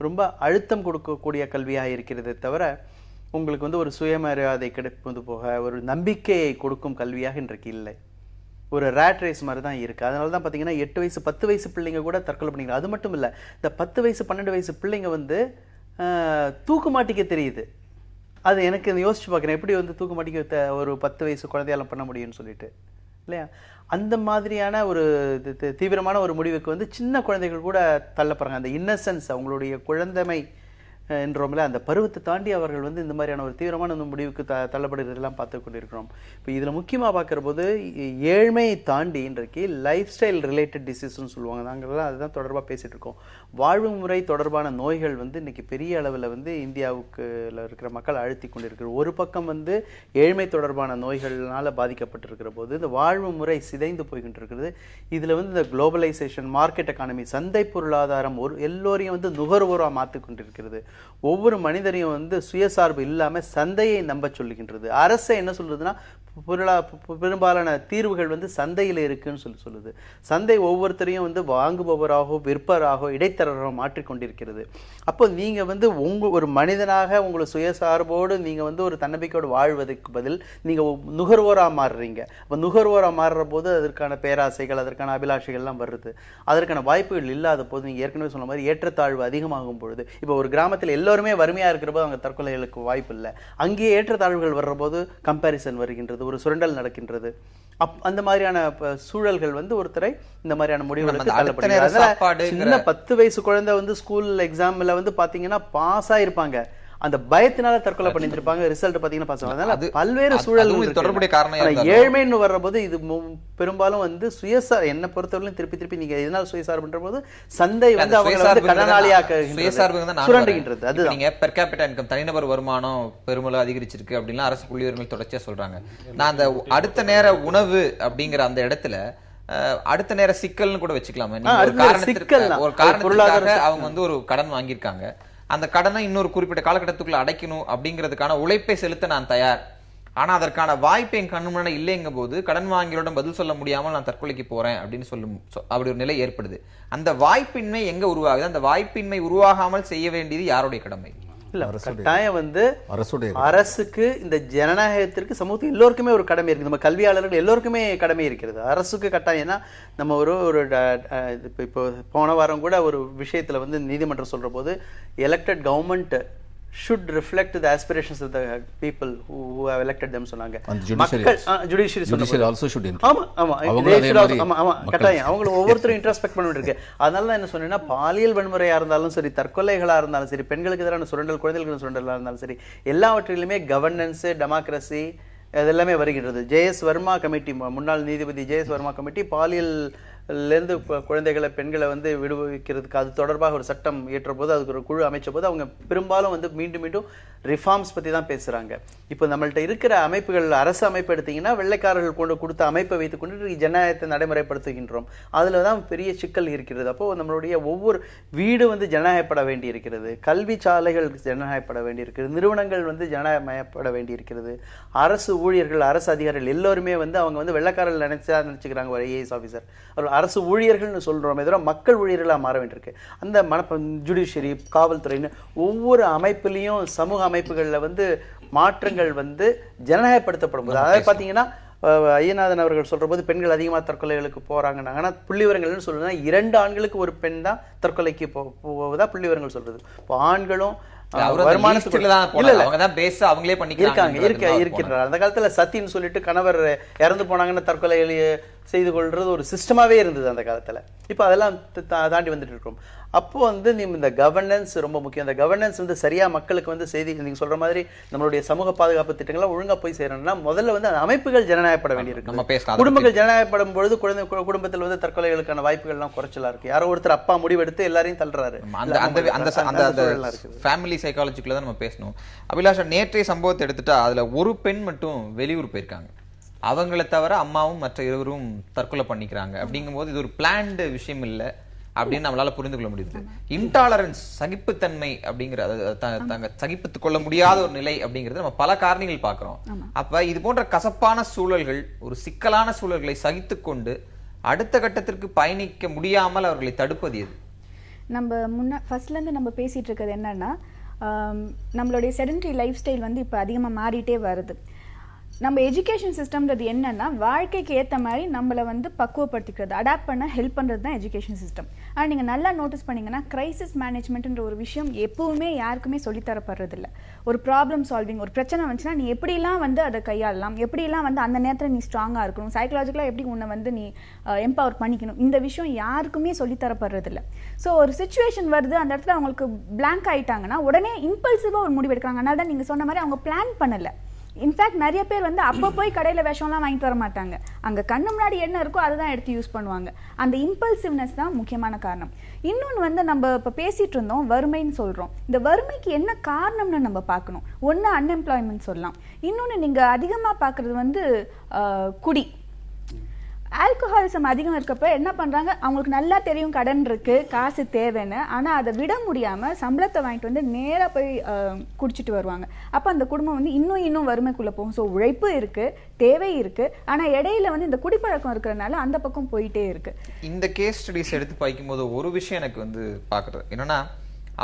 ரொம்ப அழுத்தம் கொடுக்கக்கூடிய கல்வியாக இருக்கிறதே தவிர உங்களுக்கு வந்து ஒரு சுயமரியாதை கிடைப்பது போக ஒரு நம்பிக்கையை கொடுக்கும் கல்வியாக இன்றைக்கு இல்லை. ஒரு ரேட் ரேஸ் மாதிரி தான் இருக்குது. அதனால தான் பார்த்தீங்கன்னா 8 வயசு 10 வயசு பிள்ளைங்க கூட தற்கொலை பண்ணிக்கிறாங்க. அது மட்டும் இல்லை, இந்த 10 வயசு 12 வயசு பிள்ளைங்க வந்து தூக்கு மாட்டிக்க தெரியுது. அது எனக்கு யோசிச்சு பார்க்குறேன், எப்படி வந்து தூக்கு மாட்டிக்க ஒரு 10 வயசு குழந்தையால பண்ண முடியும்னு சொல்லிட்டு இல்லையா. அந்த மாதிரியான ஒரு தீவிரமான ஒரு முடிவுக்கு வந்து சின்ன குழந்தைகள் கூட தள்ளப்படுறாங்க. அந்த இன்னசென்ஸ், அவங்களுடைய குழந்தைமை என்றோம்ல, அந்த பருவத்தை தாண்டி அவர்கள் வந்து இந்த மாதிரியான ஒரு தீவிரமான முடிவுக்கு தள்ளப்படுகிறதெல்லாம் பார்த்து கொண்டிருக்கிறோம். இப்போ இதில் முக்கியமாக பார்க்குற போது ஏழ்மையை தாண்டி இன்றைக்கு லைஃப் ஸ்டைல் ரிலேட்டட் டிசீஸ்ன்னு சொல்லுவாங்க. நாங்கள்லாம் அதுதான் தொடர்பாக பேசிகிட்டு இருக்கோம். வாழ்வு முறை தொடர்பான நோய்கள் வந்து இன்றைக்கி பெரிய அளவில் வந்து இந்தியாவுக்குள்ள இருக்கிற மக்கள் அழுத்தி கொண்டிருக்கிற. ஒரு பக்கம் வந்து ஏழ்மை தொடர்பான நோய்கள்னால் பாதிக்கப்பட்டிருக்கிற போது இந்த வாழ்வு முறை சிதைந்து போய்கிட்டு இருக்கிறது. இதில் வந்து இந்த குளோபலைசேஷன், மார்க்கெட் எக்கானமி, சந்தை பொருளாதாரம் எல்லோரையும் வந்து நுகர்வோராக மாற்றி கொண்டிருக்கிறது. ஒவ்வொரு மனிதரையும் வந்து சுயசார்பு இல்லாம சந்தையை நம்ப சொல்லுகின்றது. அரசு என்ன சொல்றதுன்னா பெரும்பாலான தீர்வுகள் வந்து சந்தையில் இருக்குன்னு சொல்லுது. சந்தை ஒவ்வொருத்தரையும் வந்து வாங்குபவராகவோ விற்பவராகவோ இடைத்தரகராக மாற்றிக்கொண்டிருக்கிறது. அப்போ நீங்க வந்து ஒரு மனிதனாக உங்களை சுயசார்போடு நீங்க வந்து ஒரு தன்னம்பிக்கையோடு வாழ்வதற்கு பதில் நீங்க நுகர்வோராக மாறுறீங்க. அப்போ நுகர்வோராக மாறுற போது அதற்கான பேராசைகள், அதற்கான அபிலாஷைகள்லாம் வருது. அதற்கான வாய்ப்புகள் இல்லாத போது நீங்க ஏற்கனவே சொன்ன மாதிரி ஏற்றத்தாழ்வு அதிகமாகும் பொழுது, இப்போ ஒரு கிராமத்தில் எல்லோருமே வறுமையா இருக்கிற போது அவங்க தற்கொலைகளுக்கு வாய்ப்பு இல்லை. அங்கேயே ஏற்றத்தாழ்வுகள் வர்ற போது கம்பேரிசன் வருகின்றது, ஒரு சுரண்டல் நடக்கின்றது. அந்த மாதிரியான சூழல்கள் வந்து ஒருத்தரை இந்த மாதிரியான முடிவுகளுக்கு தள்ளப்படுகிறது. சின்ன 10 வயசு குழந்தை வந்து ஸ்கூல் எக்ஸாம்ல வந்து பாத்தீங்கன்னா பாஸ் ஆயிருப்பாங்க, அந்த பயத்தினால தற்கொலை பண்ணிருப்பாங்க. ரிசல்ட் பாத்தீங்கன்னா பாஸ் ஆகும். அதனால பல்வேறு சூழல்கள் தொடர்புடைய காரணம். ஏழ்மைன்னு வர்றபோது இது பெரும்பாலும் வந்து சுயசார் என்ன பொறுத்தவரையிலும் திருப்பி நீங்க எதனால சுயசார் பண்ற போது சந்தை வந்து அவங்க கடனாளியாக்க சுரண்டுகின்றது. அது நீங்க பெர் கேபிட்டா இன்கம், தனிநபர் வருமானம் பெருமளவு அதிகரிச்சிருக்கு அப்படின்னா அரசு புள்ளி விவரங்கள் தொடர்ச்சியா சொல்றாங்க. நான் அந்த அடுத்த நேர உணவு அப்படிங்கிற அந்த இடத்துல அடுத்த நேர சிக்கல்னு கூட வச்சுக்கலாமா? ஒரு காரணத்துக்காக அவங்க வந்து ஒரு கடன் வாங்கியிருக்காங்க, அந்த கடனை இன்னொரு குறிப்பிட்ட காலகட்டத்துக்குள்ள அடைக்கணும் அப்படிங்கிறதுக்கான உழைப்பை செலுத்த நான் தயார், ஆனா அதற்கான வாய்ப்பு என் கண்ணு முன்னாடி இல்லைங்க போது கடன் வாங்கியோட பதில் சொல்ல முடியாமல் நான் தற்கொலைக்கு போறேன் அப்படின்னு அப்படி ஒரு நிலை ஏற்படுது. அந்த வாய்ப்பின்மை எங்க உருவாகுது? அந்த வாய்ப்பின்மை உருவாகாமல் செய்ய வேண்டியது யாருடைய கடமை? இல்ல, கட்டாயம் வந்து அரசுக்கு, இந்த ஜனநாயகத்திற்கு, சமூகத்துக்கு எல்லோருக்குமே ஒரு கடமை இருக்கு. நம்ம கல்வியாளர்கள் எல்லோருக்குமே கடமை இருக்கிறது. அரசுக்கு கட்டாயம். ஏன்னா நம்ம ஒரு இப்போ போன வாரம் கூட ஒரு விஷயத்துல வந்து நீதிமன்றம் சொல்ற போது elected government should reflect the aspirations of the people who have elected them சொன்னாங்க. மக்கள் judiciary also should கட்டாயம் அவங்கள ஒவ்வொருத்தரும் இன்ட்ரோஸ்பெக்ட் பண்ணிட்டு இருக்கு. அதனால தான் என்ன சொன்னேன்னா, பாலியல் வன்முறையா இருந்தாலும் சரி, தற்கொலைகளா இருந்தாலும் சரி, பெண்களுக்கு எதிரான சுரண்டல், குழந்தைகளுக்கு சுரண்டலா இருந்தாலும் சரி, எல்லாவற்றிலுமே கவர்னன்ஸ், டெமோக்ரஸி அதெல்லாமே வருகின்றது. ஜேஎஸ் வர்மா கமிட்டி, முன்னாள் நீதிபதி ஜேஎஸ் வர்மா கமிட்டி பாலியல் இருந்து குழந்தைகளை, பெண்களை வந்து விடுவிக்கிறதுக்கு அது தொடர்பாக ஒரு சட்டம் இயற்ற போது, அதுக்கு ஒரு குழு அமைச்ச போது அவங்க பெரும்பாலும் வந்து மீண்டும் ரிஃபார்ம்ஸ் பற்றி தான் பேசுகிறாங்க. இப்போ நம்மள்ட்ட இருக்கிற அமைப்புகள், அரசு அமைப்பு எடுத்தீங்கன்னா வெள்ளைக்காரர்கள் கொண்டு கொடுத்த அமைப்பை வைத்துக்கொண்டு ஜனநாயகத்தை நடைமுறைப்படுத்துகின்றோம். அதில் தான் பெரிய சிக்கல் இருக்கிறது. அப்போது நம்மளுடைய ஒவ்வொரு வீடு வந்து ஜனநாயகப்பட வேண்டி இருக்கிறது, கல்வி சாலைகள் ஜனநாயகப்பட வேண்டியிருக்கிறது, நிறுவனங்கள் வந்து ஜனநாயகமயப்பட வேண்டியிருக்கிறது. அரசு ஊழியர்கள், அரசு அதிகாரிகள் எல்லோருமே வந்து அவங்க வந்து வெள்ளைக்காரர்கள் நினைச்சுக்கிறாங்க. ஒரு ஐஏஎஸ் ஆஃபீஸர் அரசு ஊழியர்கள்னு சொல்றோமே தவிர மக்கள் ஊழியர்களாக மாற வேண்டியிருக்கு. அந்த ஜுடிஷியரி, காவல்துறைன்னு ஒவ்வொரு அமைப்புலையும், சமூக அமைப்புகளில் வந்து மாற்றங்கள் வந்து ஜனநாயகப்படுத்தப்படும் போது, அதாவது பார்த்தீங்கன்னா ஐயநாதன் அவர்கள் சொல்ற போது பெண்கள் அதிகமாக தற்கொலைகளுக்கு போறாங்க. ஆனால் புள்ளிவிவரங்கள்னு சொல்றதுன்னா 2 ஆண்களுக்கு ஒரு பெண் தான் தற்கொலைக்கு போவதா புள்ளிவிவரங்கள் சொல்றது. இப்போ ஆண்களும் இருக்கின்றார். அந்த காலத்துல சத்தின்னு சொல்லிட்டு கணவர் இறந்து போனாங்கன்னு தற்கொலை செய்து கொள்றது ஒரு சிஸ்டமாவே இருந்தது அந்த காலத்துல. இப்ப அதெல்லாம் தாண்டி வந்துட்டு இருக்கோம். அப்போ வந்து இந்த கவர்னன்ஸ் ரொம்ப முக்கியம். அந்த கவர்னன்ஸ் வந்து சரியா மக்களுக்கு வந்து செய்தி நீங்க சொல்ற மாதிரி நம்மளுடைய சமூக பாதுகாப்பு திட்டங்களை ஒழுங்கா போய் சேரணும்னா முதல்ல வந்து அந்த அமைப்புகள் ஜனநாயகப்பட வேண்டியிருக்கு. குடும்பங்கள் ஜனநாயகப்படும் பொழுது குடும்பத்தில் வந்து தற்கொலைகளுக்கான வாய்ப்புகள் எல்லாம் குறைச்சலா இருக்கு. யாரோ ஒருத்தர் அப்பா முடிவெடுத்து எல்லாரையும் தள்ளுறாரு. ஃபேமிலி சைக்காலஜிக்குள்ள தான் நம்ம பேசணும். அபிலாஷா, நேற்றைய சம்பவத்தை எடுத்துட்டா அதுல ஒரு பெண் மட்டும் வெளியூர் போயிருக்காங்க. அவங்களை தவிர அம்மாவும் மற்ற இருவரும் தற்கொலை பண்ணிக்கிறாங்க. அப்படிங்கும்போது இது ஒரு பிளான்டு விஷயம் இல்லை அப்படின்னு நம்மளால புரிந்து கொள்ள முடியுது. இன்டாலரன்ஸ், சகிப்புத்தன்மை அப்படிங்கிற சகிப்புத்து கொள்ள முடியாத ஒரு நிலை அப்படிங்கிறது நம்ம பல காரணிகள் பார்க்கிறோம். அப்ப இது போன்ற கசப்பான சூழல்கள், ஒரு சிக்கலான சூழல்களை சகித்து கொண்டு அடுத்த கட்டத்திற்கு பயணிக்க முடியாமல் அவர்களை தடுப்பது எது? நம்ம ஃபர்ஸ்ட்ல இருந்து நம்ம பேசிட்டு இருக்கிறது என்னன்னா, நம்மளுடைய செடென்டரி லைஃப் ஸ்டைல் வந்து இப்போ அதிகமாக மாறிட்டே வருது. நம்ம எஜுகேஷன் சிஸ்டம்ன்றது என்னன்னா, வாழ்க்கைக்கு ஏற்ற மாதிரி நம்மளை வந்து பக்குவப்படுத்திக்கிறது, அடாப்ட் பண்ண ஹெல்ப் பண்ணுறது தான் எஜுகேஷன் சிஸ்டம். ஆனால் நீங்கள் நல்லா நோட்டீஸ் பண்ணிங்கன்னா, கிரைசிஸ் மேனேஜ்மெண்ட்ன்ற ஒரு விஷயம் எப்பவுமே யாருக்குமே சொல்லித்தரப்படுறதில்ல. ஒரு ப்ராப்ளம் சால்விங், ஒரு பிரச்சனை வந்துச்சுன்னா நீ எப்படிலாம் வந்து அதை கையாளலாம், எப்படிலாம் வந்து அந்த நேரத்தில் நீ ஸ்ட்ராங்காக இருக்கணும், சைக்கலாஜிக்கலாக எப்படி உன்னை வந்து நீ எம்பவர் பண்ணிக்கணும், இந்த விஷயம் யாருக்குமே சொல்லித்தரப்படுறதில்ல. ஸோ ஒரு சுச்சுவேஷன் வருது, அந்த இடத்துல அவங்களுக்கு பிளாங்க் ஆகிட்டாங்கன்னா உடனே இம்பல்சிவாக ஒரு முடிவு எடுக்கிறாங்க. அதனால தான் நீங்கள் சொன்ன மாதிரி அவங்க பிளான் பண்ணலை. இன்ஃபேக்ட் நிறைய பேர் வந்து அப்போ போய் கடையில் விஷம்லாம் வாங்கிட்டு வர மாட்டாங்க. அங்கே கண்ணு முன்னாடி என்ன இருக்கோ அதை தான் எடுத்து யூஸ் பண்ணுவாங்க. அந்த இம்பல்சிவ்னஸ் தான் முக்கியமான காரணம். இன்னொன்று வந்து நம்ம இப்போ பேசிகிட்டு இருந்தோம், வறுமைன்னு சொல்கிறோம். இந்த வறுமைக்கு என்ன காரணம்னு நம்ம பார்க்கணும். ஒன்று அன்எம்ப்ளாய்மெண்ட் சொல்லலாம். இன்னொன்று நீங்கள் அதிகமாக பார்க்குறது வந்து குடி, ஆல்கஹாலிசம் அதிகம் இருக்கப்ப என்ன பண்ணுறாங்க, அவங்களுக்கு நல்லா தெரியும் கடன் இருக்குது, காசு தேவைன்னு, ஆனால் அதை விட முடியாமல் சம்பளத்தை வாங்கிட்டு வந்து நேராக போய் குடிச்சிட்டு வருவாங்க. அப்போ அந்த குடும்பம் வந்து இன்னும் வறுமைக்குள்ளே போகும். ஸோ உழைப்பு இருக்குது, தேவை இருக்குது, ஆனால் இடையில வந்து இந்த குடிப்பழக்கம் இருக்கிறதுனால அந்த பக்கம் போயிட்டே இருக்கு. இந்த கேஸ் ஸ்டடிஸ் எடுத்து பார்க்கும்போது ஒரு விஷயம் எனக்கு வந்து பார்க்குறது என்னன்னா,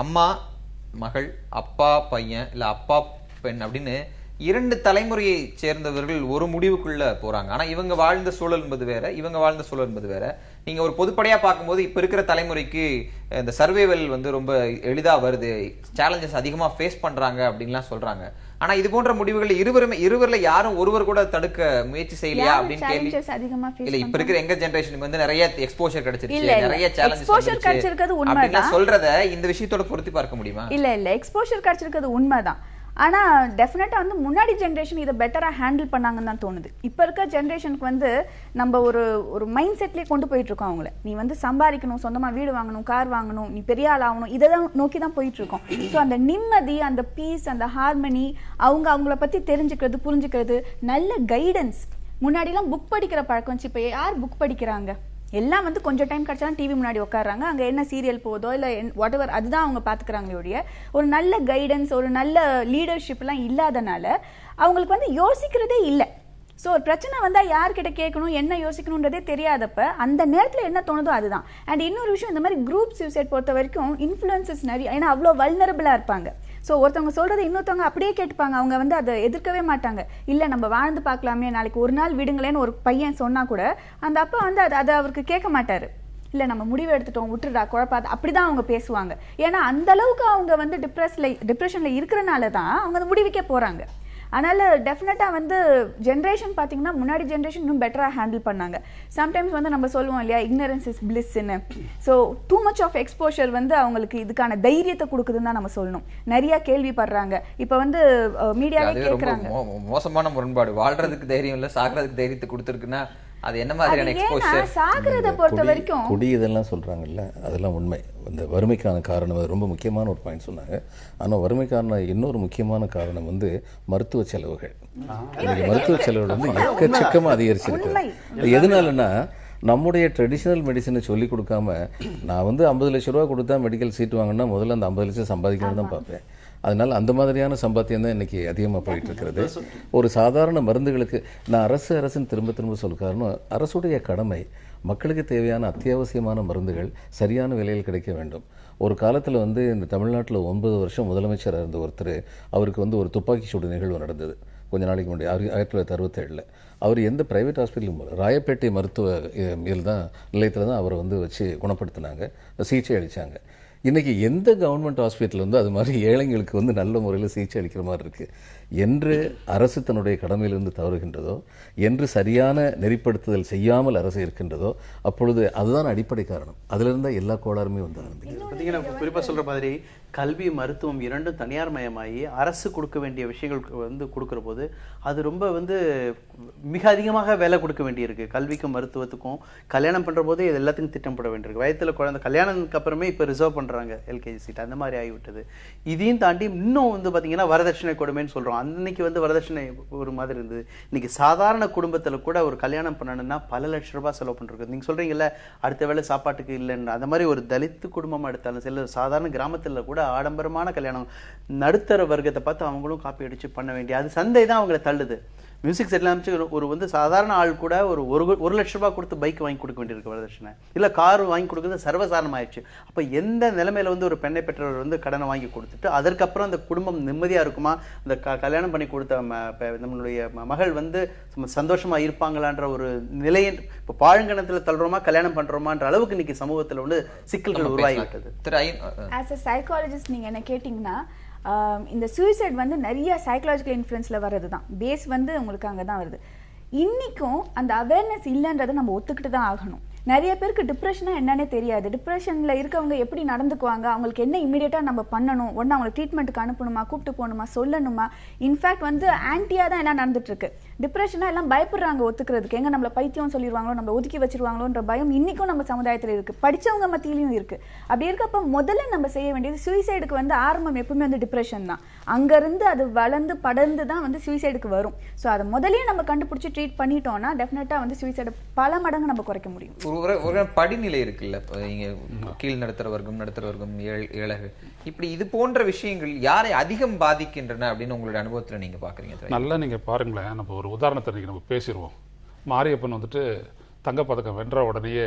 அம்மா மகள், அப்பா பையன், இல்லை அப்பா பெண் அப்படின்னு 2 தலைமுறையை சேர்ந்தவர்கள் ஒரு முடிவுக்குள்ள போறாங்க. ஆனா இவங்க வாழ்ந்த சூழல் என்பது வேற, இவங்க வாழ்ந்த சூழல் என்பது வேற. நீங்க ஒரு பொதுப்படையா பார்க்கும்போது இப்ப இருக்கிற தலைமுறைக்கு இந்த சர்வைவல் வந்து ரொம்ப எளிதா வருது, சேலஞ்சஸ் அதிகமா ஃபேஸ் பண்றாங்க அப்படின்லாம் சொல்றாங்க. ஆனா இது போன்ற முடிவுகள் இருவர்ல யாரும் ஒருவர் கூட தடுக்க முயற்சி செய்யலையா அப்படின்னு கேள்வி. இல்ல இப்ப இருக்கிற எங்க ஜெனரேஷனுக்கு வந்து நிறைய எக்ஸ்போஷர் கிடைச்சிருச்சு, நிறைய சேலஞ்சஸ் கிடைச்சிருக்கிறது உண்மைதான் சொல்றத இந்த விஷயத்தோட பொருத்தி பார்க்க முடியுமா? இல்ல எக்ஸ்போஷர் கிடைச்சிருக்கிறது உண்மைதான். ஆனால் டெஃபினட்டாக வந்து முன்னாடி ஜென்ரேஷன் இதை பெட்டராக ஹேண்டில் பண்ணாங்கன்னு தான் தோணுது. இப்போ இருக்க ஜென்ரேஷனுக்கு வந்து நம்ம ஒரு மைண்ட் செட்லேயே கொண்டு போயிட்டுருக்கோம் அவங்கள. நீ வந்து சம்பாதிக்கணும், சொந்தமாக வீடு வாங்கணும், கார் வாங்கணும், நீ பெரிய ஆள் ஆகணும், இதை தான் நோக்கி தான் போயிட்டுருக்கோம். ஸோ அந்த நிம்மதி, அந்த பீஸ், அந்த ஹார்மனி, அவங்கள பற்றி தெரிஞ்சுக்கிறது, புரிஞ்சுக்கிறது, நல்ல கைடன்ஸ். முன்னாடிலாம் புக் படிக்கிற பழக்கம் வச்சு இப்போ யார் புக் படிக்கிறாங்க? எல்லாம் வந்து கொஞ்சம் டைம் கிடைச்சாலும் டிவி முன்னாடி உட்காடுறாங்க, அங்கே என்ன சீரியல் போதோ இல்லை வாட் எவர் அதுதான் அவங்க பார்த்துக்கிறாங்களே ஒழிய ஒரு நல்ல கைடன்ஸ், ஒரு நல்ல லீடர்ஷிப்லாம் இல்லாதனால அவங்களுக்கு வந்து யோசிக்கிறதே இல்லை. ஸோ ஒரு பிரச்சனை வந்தால் யார்கிட்ட கேட்கணும், என்ன யோசிக்கணுன்றதே தெரியாதப்ப அந்த நேரத்தில் என்ன தோணுதோ அதுதான். அண்ட் இன்னொரு விஷயம், இந்த மாதிரி குரூப் சூசைட் பொறுத்த வரைக்கும் இன்ஃப்ளூயன்சஸ் நிறைய, ஏன்னா அவ்வளோ வல்னரபிளாக இருப்பாங்க. ஸோ ஒருத்தவங்க சொல்கிறத இன்னொருத்தவங்க அப்படியே கேட்டுப்பாங்க, அவங்க வந்து அதை எதிர்க்கவே மாட்டாங்க. இல்லை நம்ம வாழ்ந்து பார்க்கலாமே, நாளைக்கு ஒரு நாள் விடுங்களேன்னு ஒரு பையன் சொன்னால் கூட அந்த அப்பா வந்து அதை அவருக்கு கேட்க மாட்டார். இல்லை நம்ம முடிவு எடுத்துட்டோம், விட்டுறா, குழப்பாது, அப்படி தான் அவங்க பேசுவாங்க. ஏன்னா அந்த அளவுக்கு அவங்க வந்து டிப்ரெஷனில் இருக்கிறனால தான் அவங்க அந்த முடிவுக்கே போகிறாங்க. அதனால் டெஃபினட்டாக வந்து ஜென்ரேஷன் பார்த்தீங்கன்னா முன்னாடி ஜென்ரேஷன் இன்னும் பெட்டராக ஹேண்டில் பண்ணாங்க. சம்டைம்ஸ் வந்து நம்ம சொல்லுவோம் இல்லையா, இக்னரன்ஸ் இஸ் பிளிஸ்ன்னு. So too much of exposure வந்து அவங்களுக்கு இதுக்கான தைரியத்தை கொடுக்குதுன்னு தான் நம்ம சொல்லணும். நிறையா கேள்விப்படுறாங்க. இப்போ வந்து மீடியாவே கேட்குறாங்க. மோசமான முரண்பாடு, வாழ்றதுக்கு தைரியம் இல்லை, சாகிறதுக்கு தைரியத்தை கொடுத்துருக்குன்னா அது என்ன மாதிரியான எக்ஸ்போஷர்? சாகிறத பொறுத்த வரைக்கும் குடி இதெல்லாம் சொல்றாங்கல்ல, அதெல்லாம் உண்மை. இந்த வறுமைக்கான காரணம் ரொம்ப முக்கியமான ஒரு பாயிண்ட் சொன்னாங்க. ஆனால் வறுமைக்கான இன்னொரு முக்கியமான காரணம் வந்து மருத்துவ செலவுகள். மருத்துவ செலவுகள் வந்து எக்கச்சக்கமாக அதிகரிச்சிருக்கு. எதனாலன்னா நம்முடைய ட்ரெடிஷ்னல் மெடிசனை சொல்லி கொடுக்காம, நான் வந்து 50 லட்ச ரூபா கொடுத்தா மெடிக்கல் சீட் வாங்கினா முதல்ல அந்த 50 லட்சம் சம்பாதிக்கணும்னு தான் பார்ப்பேன். அதனால் அந்த மாதிரியான சம்பாத்தியம் தான் இன்றைக்கி அதிகமாக போயிட்டு இருக்கிறது. ஒரு சாதாரண மருந்துகளுக்கு நான் அரசுன்னு திரும்ப சொல்ல காரணம், அரசுடைய கடமை மக்களுக்கு தேவையான அத்தியாவசியமான மருந்துகள் சரியான விலையில் கிடைக்க வேண்டும். ஒரு காலத்தில் வந்து இந்த தமிழ்நாட்டில் 9 வருஷம் முதலமைச்சராக இருந்த ஒருத்தர், அவருக்கு வந்து ஒரு துப்பாக்கி சூடு நிகழ்வு நடந்தது கொஞ்ச நாளைக்கு முன்னாடி 1967. அவர் எந்த ப்ரைவேட் ஹாஸ்பிட்டலும் போல, ராயப்பேட்டை மருத்துவ நிலையத்தில் தான் அவரை வந்து வச்சு குணப்படுத்தினாங்க, சிகிச்சை அளித்தாங்க. இன்றைக்கி எந்த கவர்மெண்ட் ஹாஸ்பிட்டல் வந்து அது மாதிரி ஏழைங்களுக்கு வந்து நல்ல முறையில் சிகிச்சை அளிக்கிற மாதிரி இருக்குது. என்று அரசு தன்னுடைய கடமையிலிருந்து தவறுகின்றதோ, என்று சரியான நெறிப்படுத்துதல் செய்யாமல் அரசு இருக்கின்றதோ, அப்பொழுது அதுதான் அடிப்படை காரணம். அதிலிருந்து எல்லா கோளாறுமே வந்து ஆரம்பிக்கிறது. பார்த்தீங்கன்னா குறிப்பாக சொல்கிற மாதிரி கல்வி மருத்துவம் இரண்டும் தனியார் மயமாகி அரசு கொடுக்க வேண்டிய விஷயங்களுக்கு வந்து கொடுக்குற போது அது ரொம்ப வந்து மிக அதிகமாக வேலை கொடுக்க வேண்டியிருக்கு. கல்விக்கும் மருத்துவத்துக்கும் கல்யாணம் பண்ணுற போது இது எல்லாத்துக்கும் திட்டமிட வேண்டியிருக்கு. வயத்தில் குழந்தை கல்யாணத்துக்கு அப்புறமே இப்போ ரிசர்வ் பண்ணுறாங்க எல்கேஜி சீட், அந்த மாதிரி ஆகிவிட்டது. இதையும் தாண்டி இன்னும் வந்து பார்த்தீங்கன்னா வரதட்சணை கொடுமைன்னு சொல்கிறோம். அன்னைக்கு வந்து வரதட்சணை ஒரு மாதிரி இருந்தது. இன்னைக்கு சாதாரண குடும்பத்தில் கூட ஒரு கல்யாணம் பண்ணணும்னா பல லட்ச ரூபாய் செலவு பண்ணுறது. நீங்கள் சொல்கிறீங்கல்ல அடுத்த வேளை சாப்பாட்டுக்கு இல்லைன்னு, அந்த மாதிரி ஒரு தலித்து குடும்பமாக எடுத்தாலும் சில சாதாரண கிராமத்தில் கூட ஆடம்பரமான கல்யாணம் நடுத்தர வர்க்கத்தை பார்த்து அவங்களும் காப்பி அடிச்சு பண்ண வேண்டிய அது சந்தை தான் அவங்களை தள்ளுது. மியூசிக் செட்டில் அமைச்சு ஒரு வந்து சாதாரண ஆள் கூட ஒரு லட்ச ரூபாய் கொடுத்து பைக் வாங்கி கொடுக்க வேண்டியிருக்கு வரதட்சணை, இல்லை கார் வாங்கி கொடுக்குறது சர்வசாதாரணம் ஆயிடுச்சு. அப்போ எந்த நிலைமையில வந்து ஒரு பெண்ணை பெற்றவர் வந்து கடனை வாங்கி கொடுத்துட்டு அதற்கப்புறம் அந்த குடும்பம் நிம்மதியாக இருக்குமா, அந்த கல்யாணம் பண்ணி கொடுத்த நம்மளுடைய மகள் வந்து சந்தோஷமா இருப்பாங்களான்ற ஒரு நிலையை இப்போ பாழுங்கணத்தில் தள்ளுறோமா கல்யாணம் பண்றோமான்ற அளவுக்கு இன்னைக்கு சமூகத்தில் வந்து சிக்கல்கள் உருவாகிவிட்டது. ஆஸ் அ சைக்காலஜிஸ்ட் நீங்க என்ன கேட்டிங்கன்னா, இந்த சூசைட் வந்து நிறைய சைக்கலாஜிக்கல் இன்ஃப்ளூயன்ஸில் வர்றது தான். பேஸ் வந்து உங்களுக்கு அங்கே தான் வருது. இன்றைக்கும் அந்த அவேர்னஸ் இல்லைன்றதை நம்ம ஒத்துக்கிட்டு தான் ஆகணும். நிறைய பேருக்கு டிப்ரெஷனாக என்னன்னே தெரியாது. டிப்ரெஷனில் இருக்கவங்க எப்படி நடந்துக்குவாங்க, அவங்களுக்கு என்ன இமீடியட்டாக நம்ம பண்ணணும், ஒன்று அவங்களை ட்ரீட்மெண்ட்டுக்கு அனுப்பணுமா, கூப்பிட்டு போகணுமா, சொல்லணுமா. இன்ஃபேக்ட் வந்து ஆன்டியாக தான் என்ன நடந்துட்டுருக்கு. டிப்ரெஷனாக எல்லாம் பயப்படுறாங்க ஒத்துக்கிறதுக்கு. எங்கே நம்மளை பைத்தியம் சொல்லிடுவாங்களோ, நம்மளை ஒதுக்கி வச்சிருவாங்களோன்ற பயம் இன்றைக்கும் நம்ம சமுதாயத்தில் இருக்குது, படித்தவங்க மத்தியிலையும் இருக்குது. அப்படி இருக்கப்போ முதல்ல நம்ம செய்ய வேண்டியது சூசைடுக்கு வந்து ஆரம்பம் எப்பவுமே வந்து டிப்ரெஷன் தான். அங்கேருந்து அது வளர்ந்து படர்ந்து தான் வந்து சூசைடுக்கு வரும். ஸோ அதை முதலே நம்ம கண்டுபிடிச்சி ட்ரீட் பண்ணிட்டோம்னா டெஃபினட்டாக வந்து சூசைடை பல மடங்கு நம்ம குறைக்க முடியும். ஒரு படிநிலை இருக்குல்ல, நீங்க கீழ் நடுத்தர வர்க்கம் ஏழைகள், இப்படி இது போன்ற விஷயங்கள் யாரை அதிகம் பாதிக்கின்றன அப்படின்னு உங்களுடைய அனுபவத்துல நீங்க பாக்குறீங்க? நல்லா நீங்க பாருங்களேன். நம்ம ஒரு உதாரணத்தை நம்ம பேசிடுவோம். மாரியப்பன் வந்துட்டு தங்கப்பதக்கம் வென்ற உடனேயே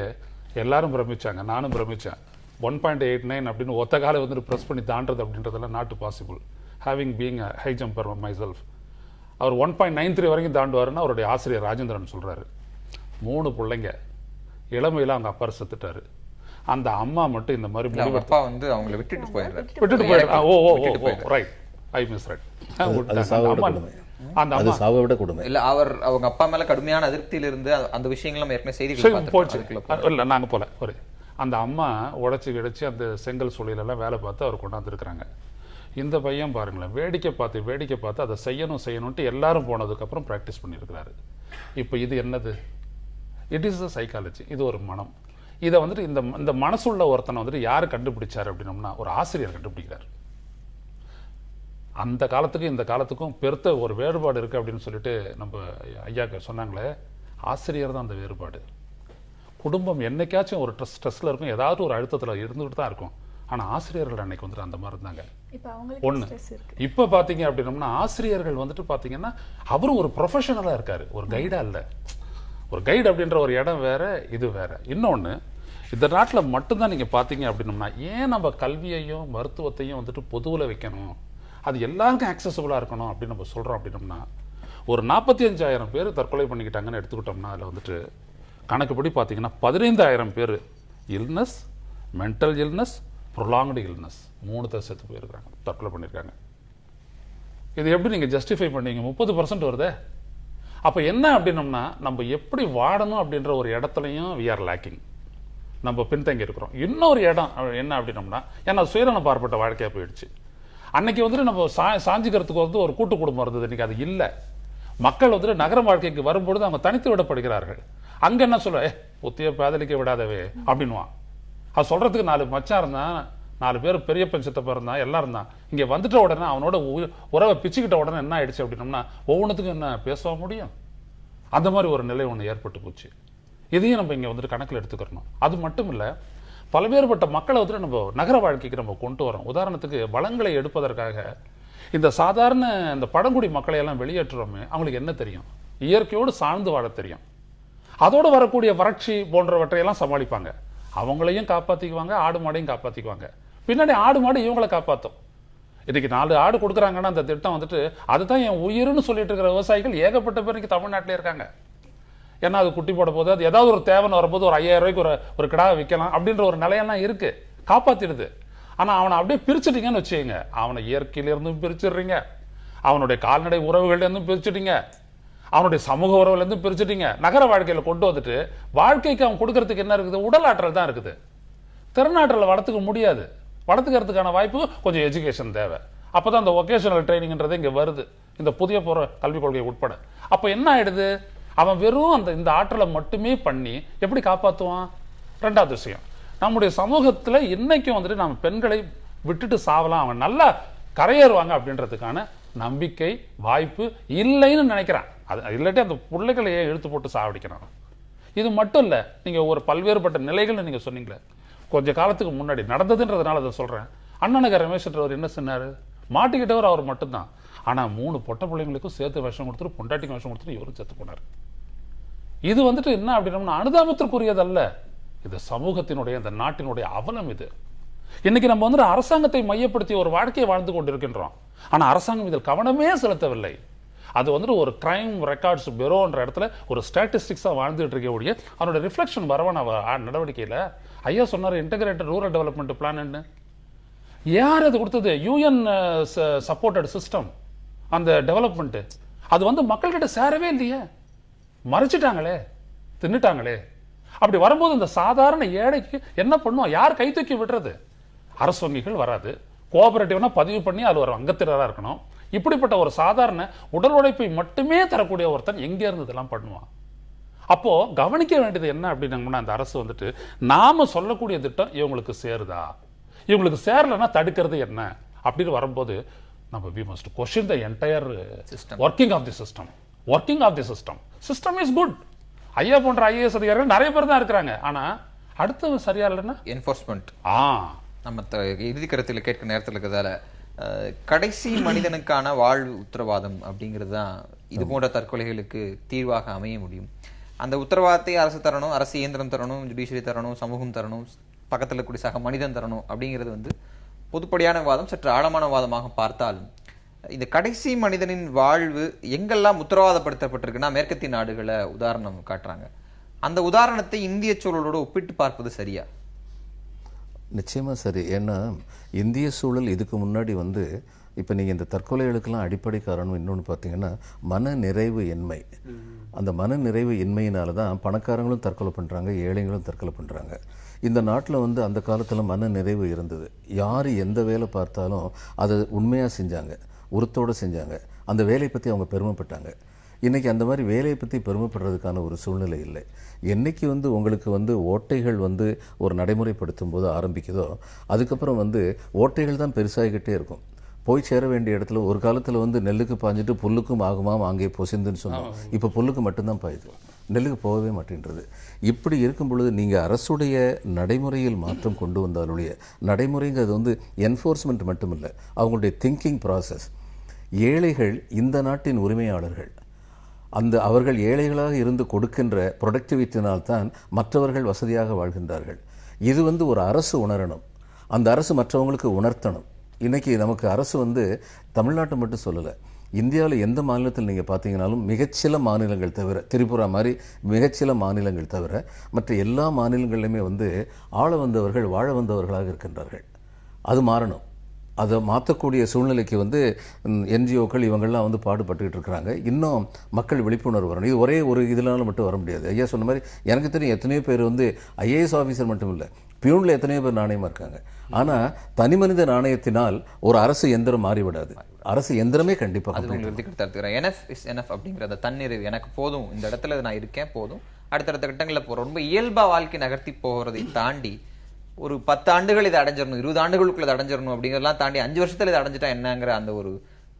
எல்லாரும் பிரமிச்சாங்க, நானும் பிரமிச்சேன். 1.89 அப்படின்னு ஒத்த காலை வந்துட்டு ப்ரெஸ் பண்ணி தாண்டது அப்படின்றதெல்லாம் not possible. Having being high jumper myself. அவர் 1.93 வரைக்கும் தாண்டுவாருன்னு அவருடைய ஆசிரியர் ராஜேந்திரன் சொல்றாரு. 3 பிள்ளைங்க, இளமையில அவங்க அப்பா செத்துட்டாரு. அந்த அம்மா மட்டும் இந்த மாதிரி அப்பா வந்து அவங்களை விட்டுட்டு போயிடுறாரு. Right, I miss right. அந்த சாவை விட கொடுமை இல்ல, அவங்க அப்பா மேல கடுமையான அதிருப்தியில இருந்து அந்த விஷயங்களும் ஏற்கனவே செய்தி போச்சு. இல்ல நாங்க போல ஒரு அந்த அம்மா உடைச்சு கிடச்சி அந்த செங்கல் சூழலெல்லாம் வேலை பார்த்து அவர் கொண்டாந்துருக்குறாங்க. இந்த பையன் பாருங்களேன், வேடிக்கை பார்த்து அதை செய்யணும்ட்டு எல்லாரும் போனதுக்கப்புறம் ப்ராக்டிஸ் பண்ணியிருக்கிறாரு. இப்போ இது என்னது? It is a psychology. இது ஒரு மனம். இதை வந்துட்டு இந்த மனசுள்ள ஒருத்தனை வந்துட்டு யார் கண்டுபிடிச்சாரு அப்படின்னோம்னா ஒரு ஆசிரியர் கண்டுபிடிக்கிறார். அந்த காலத்துக்கும் இந்த காலத்துக்கும் பெருத்த ஒரு வேறுபாடு இருக்குது அப்படின்னு சொல்லிட்டு நம்ம ஐயா சொன்னாங்களே, ஆசிரியர் தான் அந்த வேறுபாடு. குடும்பம் என்னைக்காச்சும் ஒரு ஸ்ட்ரெஸ்ல இருக்கும், ஏதாவது ஒரு அழுத்தத்தில் இருந்துகிட்டு தான் இருக்கும். ஆனால் ஆசிரியர்கள் அன்னைக்கு வந்துட்டு அந்த மாதிரி இருந்தாங்க. ஒன்று இப்போ பார்த்தீங்க அப்படின்னோம்னா ஆசிரியர்கள் வந்துட்டு பார்த்தீங்கன்னா அவரும் ஒரு ப்ரொஃபஷனலாக இருக்காரு, ஒரு கைடாக இல்லை. ஒரு கைடு அப்படின்ற ஒரு இடம் வேற, இது வேற. இன்னொன்று, இந்த நாட்டில் மட்டும்தான் நீங்கள் பார்த்தீங்க அப்படின்னோம்னா ஏன் நம்ம கல்வியையும் மருத்துவத்தையும் வந்துட்டு பொதுவில் வைக்கணும், அது எல்லாருக்கும் ஆக்சசபிளாக இருக்கணும் அப்படின்னு நம்ம சொல்கிறோம் அப்படின்னோம்னா ஒரு 45,000 பேர் தற்கொலை பண்ணிக்கிட்டாங்கன்னு எடுத்துக்கிட்டோம்னா அதில் வந்துட்டு கணக்குப்படி பார்த்தீங்கன்னா 15,000 பேர் illness, mental illness, prolonged illness, 3 செத்து போயிருக்காங்க, தற்கொலை பண்ணியிருக்காங்க. இது எப்படி நீங்கள் ஜஸ்டிஃபை பண்ணீங்க? 30% வருதே. அப்போ என்ன அப்படின்னோம்னா நம்ம எப்படி வாடணும் அப்படின்ற ஒரு இடத்துலையும் வி ஆர் லேக்கிங், நம்ம பின்தங்கி இருக்கிறோம். இன்னொரு இடம் என்ன அப்படின்னோம்னா, ஏன்னா சுயநலம் பார்ப்பட்ட வாழ்க்கையாக போயிடுச்சு. அன்னைக்கு வந்துட்டு நம்ம சாஞ்சிக்கிறதுக்கு வந்து ஒரு கூட்டு குடும்பம் இருந்தது, இன்னைக்கு அது இல்லை. மக்கள் வந்துட்டு நகர வாழ்க்கைக்கு வரும்பொழுது அவங்க தனித்து விடப்படுகிறார்கள். அங்கே என்ன சொல்ல, புத்திய பேதலிக்க விடாதவே அப்படின்வான். அது சொல்றதுக்கு 4 மச்சான் இருந்தான், 4 பேர் பெரிய பஞ்சத்தப்ப இருந்தான், எல்லாம் இருந்தான். இங்கே வந்துட்ட உடனே அவனோட உறவை பிச்சுக்கிட்ட உடனே என்ன ஆயிடுச்சு அப்படின்னோம்னா ஒவ்வொன்றுத்துக்கும் என்ன பேச முடியும், அந்த மாதிரி ஒரு நிலை ஒன்று ஏற்பட்டு போச்சு. இதையும் நம்ம இங்கே வந்துட்டு கணக்கில் எடுத்துக்கிறணும். அது மட்டும் இல்லை, பல்வேறுபட்ட மக்களை வந்துட்டு நம்ம நகர வாழ்க்கைக்கு நம்ம கொண்டு வரோம். உதாரணத்துக்கு வளங்களை எடுப்பதற்காக இந்த சாதாரண இந்த பழங்குடி மக்களை எல்லாம் வெளியேற்றுறோமே, அவங்களுக்கு என்ன தெரியும்? இயற்கையோடு சார்ந்து வாழ தெரியும். அதோடு வரக்கூடிய வறட்சி போன்றவற்றையெல்லாம் சமாளிப்பாங்க. அவங்களையும் காப்பாற்றிக்குவாங்க, ஆடு மாடையும் காப்பாற்றிக்குவாங்க. பின்னாடி ஆடு மாடு இவங்களை காப்பாற்றும். இன்னைக்கு 4 ஆடு கொடுக்குறாங்கன்னா அந்த திட்டம் வந்துட்டு அதுதான் என் உயிர்னு சொல்லிட்டு இருக்கிற விவசாயிகள் ஏகப்பட்ட பேருக்கு தமிழ்நாட்டிலே இருக்காங்க. ஏன்னா அது குட்டி போட போது, அது ஏதாவது ஒரு தேவைன்னு வரும்போது ஒரு 5,000 ரூபாய்க்கு ஒரு கிடாவை விற்கலாம் அப்படின்ற ஒரு நிலையெல்லாம் இருக்கு, காப்பாத்திடுது. ஆனா அவனை அப்படியே பிரிச்சுட்டீங்கன்னு வச்சுக்கோங்க, அவனை இயற்கையிலிருந்தும் பிரிச்சிடுறீங்க, அவனுடைய கால்நடை உறவுகள்ல இருந்தும் பிரிச்சுட்டீங்க, அவனுடைய சமூக உறவுல இருந்து பிரிச்சுட்டீங்க. நகர வாழ்க்கையில கொண்டு வந்துட்டு வாழ்க்கைக்கு அவன் கொடுக்கறதுக்கு என்ன இருக்குது? உடல் ஆற்றல் தான் இருக்குது. திறனாற்றலை வளர்த்துக்க முடியாது. வளர்த்துக்கிறதுக்கான வாய்ப்பு கொஞ்சம் எஜுகேஷன் தேவை. அப்பதான் அந்த ஒகேஷனல் ட்ரைனிங்ன்றது இங்க வருது, இந்த புதிய கல்விக் கொள்கை உட்பட. அப்ப என்ன ஆயிடுது? அவன் வெறும் இந்த ஆற்றலை மட்டுமே பண்ணி எப்படி காப்பாற்றுவான்? ரெண்டாவது விஷயம், நம்முடைய சமூகத்துல இன்னைக்கும் வந்துட்டு நம்ம பெண்களை விட்டுட்டு சாவலாம், அவன் நல்லா கரையேறுவாங்க அப்படின்றதுக்கான நம்பிக்கை வாய்ப்பு இல்லைன்னு நினைக்கிறான். அது இல்லாட்டி அந்த பிள்ளைகளையே இழுத்து போட்டு சாவடிக்கிறான். இது மட்டும் இல்ல, நீங்க ஒரு பல்வேறுபட்ட நிலைகள் நீங்க சொன்னீங்களே, கொஞ்ச காலத்துக்கு முன்னாடி நடந்ததுன்றதுனால அதை சொல்றேன். அண்ணனுக்கு ரமேஷ்ன்றவர் என்ன சொன்னாரு? மாட்டிக்கிட்டவர் அவர் மட்டும்தான். ஆனா 3 பொட்ட பிள்ளைங்களுக்கும் சேர்த்து விஷம் கொடுத்துட்டு, பொண்டாட்டிக்கு விஷம் கொடுத்துட்டு இவரும் செத்து போனார். இது வந்துட்டு என்ன அப்படின்னா அனுதாபத்திற்குரியதல்ல, இது சமூகத்தினுடைய அந்த நாட்டினுடைய அவலம். இது இன்னைக்கு நம்ம வந்துட்டு அரசாங்கத்தை மையப்படுத்தி ஒரு வாழ்க்கையை வாழ்ந்து கொண்டிருக்கின்றோம். ஆனா அரசாங்கம் இதில் கவனமே செலுத்தவில்லை. அது வந்துட்டு ஒரு கிரைம் ரெக்கார்ட்ஸ் பெரோன்ற இடத்துல ஒரு ஸ்டாட்டிஸ்டிக்ஸா வாழ்ந்துட்டு இருக்கக்கூடிய அவனோட ரிஃப்ளெக்ஷன் வரவான நடவடிக்கையில ஐயா சொன்னார் இன்டகிரேட்டட் ரூரல் டெவலப்மெண்ட் பிளான். யார் அது கொடுத்தது? UN supported system. அந்த டெவலப்மெண்ட் அது வந்து மக்கள்கிட்ட சேரவே இல்லையே, மறைச்சிட்டாங்களே, தின்னுட்டாங்களே. அப்படி வரும்போது இந்த சாதாரண ஏழைக்கு என்ன பண்ணுவோம்? யார் கை தூக்கி விடுறது? அரசு வங்கிகள் வராது, கோஆபரேட்டிவ்னா பதிவு பண்ணி அது ஒரு அங்கத்தினராக இருக்கணும். இப்படிப்பட்ட ஒரு சாதாரண உடல் உழைப்பை மட்டுமே தரக்கூடிய ஒருத்தன் எங்க இருந்து இதெல்லாம் பண்ணுவான்? அப்போ கவனிக்க வேண்டியது என்ன அப்படின்னா, அந்த அரசு வந்துட்டு நாம சொல்லக்கூடிய திட்டம் இவங்களுக்கு சேருதா, இவங்களுக்கு சேரலன்னா தடுக்கிறது என்ன அப்படின்னு வரும்போது நம்ம we must question the entire working of the system. Working of the system. System is good. ஐயா போன்ற ஐஏஎஸ் அதிகாரிகள் நிறைய பேர் தான் இருக்கிறாங்க. ஆனா அடுத்து சரியா இல்லைன்னா என்ஃபோர்ஸ்மெண்ட். நம்ம இறுதி கருத்தில் கேட்கிற நேரத்தில் இருக்கிறதால கடைசி மனிதனுக்கான வாழ்வு உத்தரவாதம் அப்படிங்கிறது தான் இது போன்ற தற்கொலைகளுக்கு தீர்வாக அமைய முடியும். அந்த உத்தரவாதத்தை அரசு தரணும், அரசு இயந்திரம் தரணும், ஜுடிஷியரி தரணும், சமூகம் தரணும், பக்கத்தில் இருக்கக்கூடிய சக மனிதன் தரணும். அப்படிங்கிறது வந்து பொதுப்படியான வாதம். சற்று ஆழமான வாதமாக பார்த்தாலும் இந்த கடைசி மனிதனின் வாழ்வு எங்கெல்லாம் உத்தரவாதப்படுத்தப்பட்டிருக்குன்னா மேற்கத்திய நாடுகளை உதாரணம் காட்டுறாங்க. அந்த உதாரணத்தை இந்திய சூழலோடு ஒப்பிட்டு பார்ப்பது சரியா? நிச்சயமா சரி. ஏன்னா இந்திய சூழல் இதுக்கு முன்னாடி வந்து இப்போ நீங்கள் இந்த தற்கொலைகளுக்கெல்லாம் அடிப்படை காரணம் இன்னொன்று பார்த்தீங்கன்னா மன நிறைவு இன்மை. அந்த மன நிறைவு இன்மையினால தான் பணக்காரங்களும் தற்கொலை பண்ணுறாங்க, ஏழைங்களும் தற்கொலை பண்ணுறாங்க. இந்த நாட்டில் வந்து அந்த காலத்தில் மன நிறைவு இருந்தது. யார் எந்த வேலை பார்த்தாலும் அதை உண்மையாக செஞ்சாங்க, உருத்தோடு செஞ்சாங்க, அந்த வேலையை பற்றி அவங்க பெருமைப்பட்டாங்க. இன்றைக்கி அந்த மாதிரி வேலையை பற்றி பெருமைப்படுறதுக்கான ஒரு சூழ்நிலை இல்லை. என்றைக்கு வந்து உங்களுக்கு வந்து ஓட்டைகள் வந்து ஒரு நடைமுறைப்படுத்தும் போது ஆரம்பிக்குதோ அதுக்கப்புறம் வந்து ஓட்டைகள் தான் பெருசாகிக்கிட்டே இருக்கும். போய் சேர வேண்டிய இடத்துல ஒரு காலத்தில் வந்து நெல்லுக்கு பாஞ்சிட்டு புல்லுக்கும் ஆகுமாம் அங்கே பொசிந்துன்னு சொன்னோம். இப்போ புல்லுக்கு மட்டும்தான் பாயுது, நெல்லுக்கு போகவே மாட்டேன்றது. இப்படி இருக்கும் பொழுது நீங்கள் அரசுடைய நடைமுறையில் மாற்றம் கொண்டு வந்தாலுடைய நடைமுறைங்கிறது வந்து என்ஃபோர்ஸ்மெண்ட் மட்டும் இல்லை, அவங்களுடைய திங்கிங் ப்ராசஸ். ஏழைகள் இந்த நாட்டின் உரிமையாளர்கள். அந்த அவர்கள் ஏழைகளாக இருந்து கொடுக்கின்ற ப்ரொடக்டிவிட்டினால்தான் மற்றவர்கள் வசதியாக வாழ்கின்றார்கள். இது வந்து ஒரு அரசு உணரணும், அந்த அரசு மற்றவங்களுக்கு உணர்த்தணும். இன்றைக்கி நமக்கு அரசு வந்து தமிழ்நாட்டை மட்டும் சொல்லலை, இந்தியாவில் எந்த மாநிலத்தில் நீங்கள் பார்த்தீங்கன்னாலும் மிகச்சில மாநிலங்கள் தவிர, திரிபுரா மாதிரி மிகச்சில மாநிலங்கள் தவிர மற்ற எல்லா மாநிலங்களிலுமே வந்து ஆள வந்தவர்கள் வாழ வந்தவர்களாக இருக்கின்றார்கள். அது மாறணும். அதை மாற்றக்கூடிய சூழ்நிலைக்கு வந்து என்ஜிஓக்கள் இவங்கள்லாம் வந்து பாடுபட்டுக்கிட்டு இருக்கிறாங்க. இன்னும் மக்கள் விழிப்புணர்வு வரணும். இது ஒரே ஒரு இதனால மட்டும் வர முடியாது. ஐயா சொன்ன மாதிரி எனக்கு தெரியும் எத்தனையோ பேர் வந்து ஐஏஎஸ் ஆஃபீஸர் மட்டும் இல்லை, பியூனில் எத்தனையோ பேர் நாணயமாக இருக்காங்க. ஆனால் தனி மனித நாணயத்தினால் ஒரு அரசு எந்திரம் மாறிவிடாது. அரசு எந்திரமே கண்டிப்பாக எனஃப் இஸ் எனஃப் அப்படிங்கிற அந்த தன்னிறைவு, எனக்கு போதும், இந்த இடத்துல நான் இருக்கேன், போதும், அடுத்தடுத்த கட்டங்களில் போகிறோம், ரொம்ப இயல்பாக வாழ்க்கை நகர்த்தி போகிறதை தாண்டி ஒரு 10 ஆண்டுகள் இதை அடைஞ்சிடணும், 20 ஆண்டுகளுக்குள்ள இதை அடைஞ்சிடணும் அப்படிங்கிறதெல்லாம் தாண்டி 5 வருஷத்துல இதை அடைஞ்சிட்டா என்னங்கிற அந்த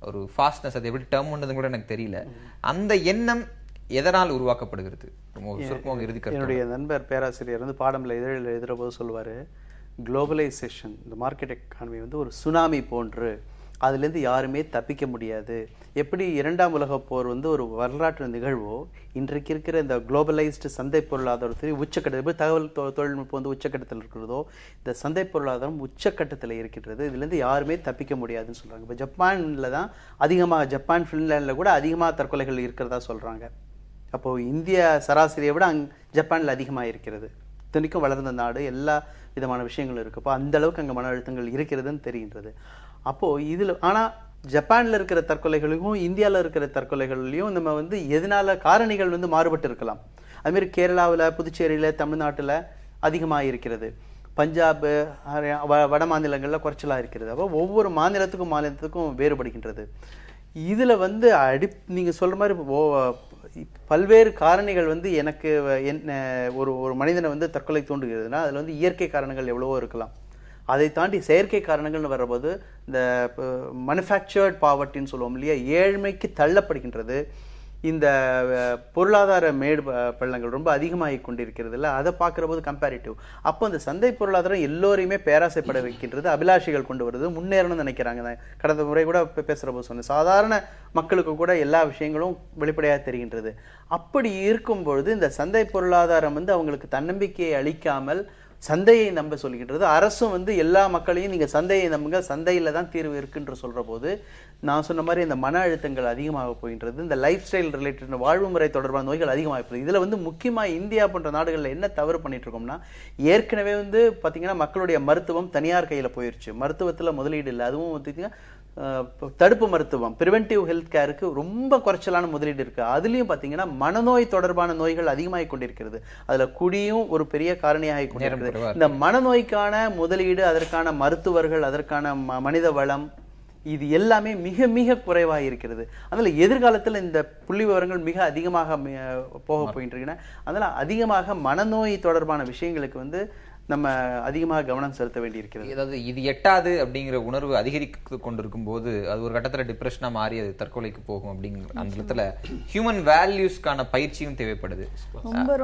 ஒரு ஃபாஸ்ட்னஸ், அது எப்படி டேர்ம் பண்ணது கூட எனக்கு தெரியல. அந்த எண்ணம் எதனால் உருவாக்கப்படுகிறது? என்னுடைய நண்பர் பேராசிரியர் வந்து பாடம்ல இதழில் எழுதுகிற போது சொல்லுவார், குளோபலைசேஷன், இந்த மார்க்கெட் எக்கானமி வந்து ஒரு சுனாமி போன்று, அதுலேருந்து யாருமே தப்பிக்க முடியாது. எப்படி 2ஆம் உலகப் போர் வந்து ஒரு வரலாற்று நிகழ்வோ, இன்றைக்கு இருக்கிற இந்த குளோபலைஸ்டு சந்தை பொருளாதாரத்தில் உச்சக்கட்டத்தில், தகவல் தொழில்நுட்பம் வந்து உச்சக்கட்டத்தில் இருக்கிறதோ, இந்த சந்தை பொருளாதாரம் உச்சக்கட்டத்தில் இருக்கின்றது. இதுலேருந்து யாருமே தப்பிக்க முடியாதுன்னு சொல்கிறாங்க. இப்போ ஜப்பானில் தான் அதிகமாக, ஜப்பான் ஃபின்லாண்டில் கூட அதிகமாக தற்கொலைகள் இருக்கிறதா சொல்கிறாங்க. அப்போது இந்திய சராசரியை விட ஜப்பானில் அதிகமாக இருக்கிறது. இத்தனைக்கும் வளர்ந்த நாடு, எல்லா விதமான விஷயங்கள் இருக்குது. அப்போ அந்த அளவுக்கு அங்கே மன அழுத்தங்கள் இருக்கிறதுன்னு தெரிகின்றது. அப்போது இதில் ஆனால் ஜப்பானில் இருக்கிற தற்கொலைகளுக்கும் இந்தியாவில் இருக்கிற தற்கொலைகள்லையும் நம்ம வந்து எதனால காரணிகள் வந்து மாறுபட்டு இருக்கலாம். அதுமாரி கேரளாவில், புதுச்சேரியில், தமிழ்நாட்டில் அதிகமாக இருக்கிறது. பஞ்சாப், வட மாநிலங்களில் குறைச்சலாக இருக்கிறது. அப்போ ஒவ்வொரு மாநிலத்துக்கும் வேறுபடுகின்றது. இதில் வந்து நீங்கள் சொல்கிற மாதிரி பல்வேறு காரணிகள் வந்து எனக்கு ஒரு மனிதனை வந்து தற்கொலை தூண்டுகிறதுனா அதில் வந்து இயற்கை காரணங்கள் எவ்வளவோ இருக்கலாம். அதை தாண்டி செயற்கை காரணங்கள்னு வர்றபோது இந்த மேனுஃபேக்சர்ட் பாவர்ட்டின்னு சொல்லுவோம் இல்லையா, ஏழ்மைக்கு தள்ளப்படுகின்றது. இந்த பொருளாதார மேடு பள்ளங்கள் ரொம்ப அதிகமாகி கொண்டிருக்கிறது இல்லை, அதை பார்க்குற போது கம்பேரிட்டிவ். அப்போ இந்த சந்தை பொருளாதாரம் எல்லோரையுமே பேராசைப்பட வைக்கின்றது, அபிலாஷிகள் கொண்டு வருது, முன்னேறணும்னு நினைக்கிறாங்க. நான் கடந்த முறை கூட பேசுகிற போது சொன்னேன், சாதாரண மக்களுக்கு கூட எல்லா விஷயங்களும் வெளிப்படையாக தெரிகின்றது. அப்படி இருக்கும் பொழுது இந்த சந்தை பொருளாதாரம் வந்து அவங்களுக்கு தன்னம்பிக்கையை அளிக்காமல் சந்தையை நம்ப சொல்கின்றது. அரசும் வந்து எல்லா மக்களையும் நீங்கள் சந்தையை நம்புங்க, சந்தையில் தான் தீர்வு இருக்குன்ற சொல்கிற போது நான் சொன்ன மாதிரி இந்த மன அழுத்தங்கள் அதிகமாக போகின்றது. இந்த லைஃப் ஸ்டைல் ரிலேட்டட் வாழ்வு முறை தொடர்பான நோய்கள் அதிகமாக போகுது. இதில் வந்து முக்கியமாக இந்தியா போன்ற நாடுகளில் என்ன தவறு பண்ணிட்டு இருக்கோம்னா, ஏற்கனவே வந்து பார்த்தீங்கன்னா மக்களுடைய மருத்துவம் தனியார் கையில் போயிடுச்சு. மருத்துவத்தில் முதலீடு இல்லை. அதுவும் பார்த்தீங்கன்னா தடுப்பு மருத்துவம், ப்ரிவென்டிவ் ஹெல்த் கேருக்கு ரொம்ப குறைச்சலான முதலீடு இருக்குது. அதுலேயும் பார்த்தீங்கன்னா மனநோய் தொடர்பான நோய்கள் அதிகமாகி கொண்டிருக்கிறது. அதில் குடியும் ஒரு பெரிய காரணியாகி கொண்டிருக்கிறது. இந்த மனநோய்க்கான முதலீடு, அதற்கான மருத்துவர்கள், அதற்கான மனித வளம், இது எல்லாமே மிக மிக குறைவாக இருக்கிறது. அதனால் எதிர்காலத்தில் இந்த புள்ளி விவரங்கள் மிக அதிகமாக போக போயிட்டுருக்கின்றன. அதனால் அதிகமாக மனநோய் தொடர்பான விஷயங்களுக்கு வந்து நம்ம அதிகமாக கவனம் செலுத்த வேண்டியிருக்கிறது. அதாவது இது எட்டாது அப்படிங்கிற உணர்வு அதிகரித்து கொண்டிருக்கும் போது அது ஒரு கட்டத்தில் டிப்ரெஷனா மாறி அது தற்கொலைக்கு போகும். அப்படிங்கிற அந்த இடத்துல ஹியூமன் வேல்யூஸ்க்கான பயிற்சியும் தேவைப்படுது.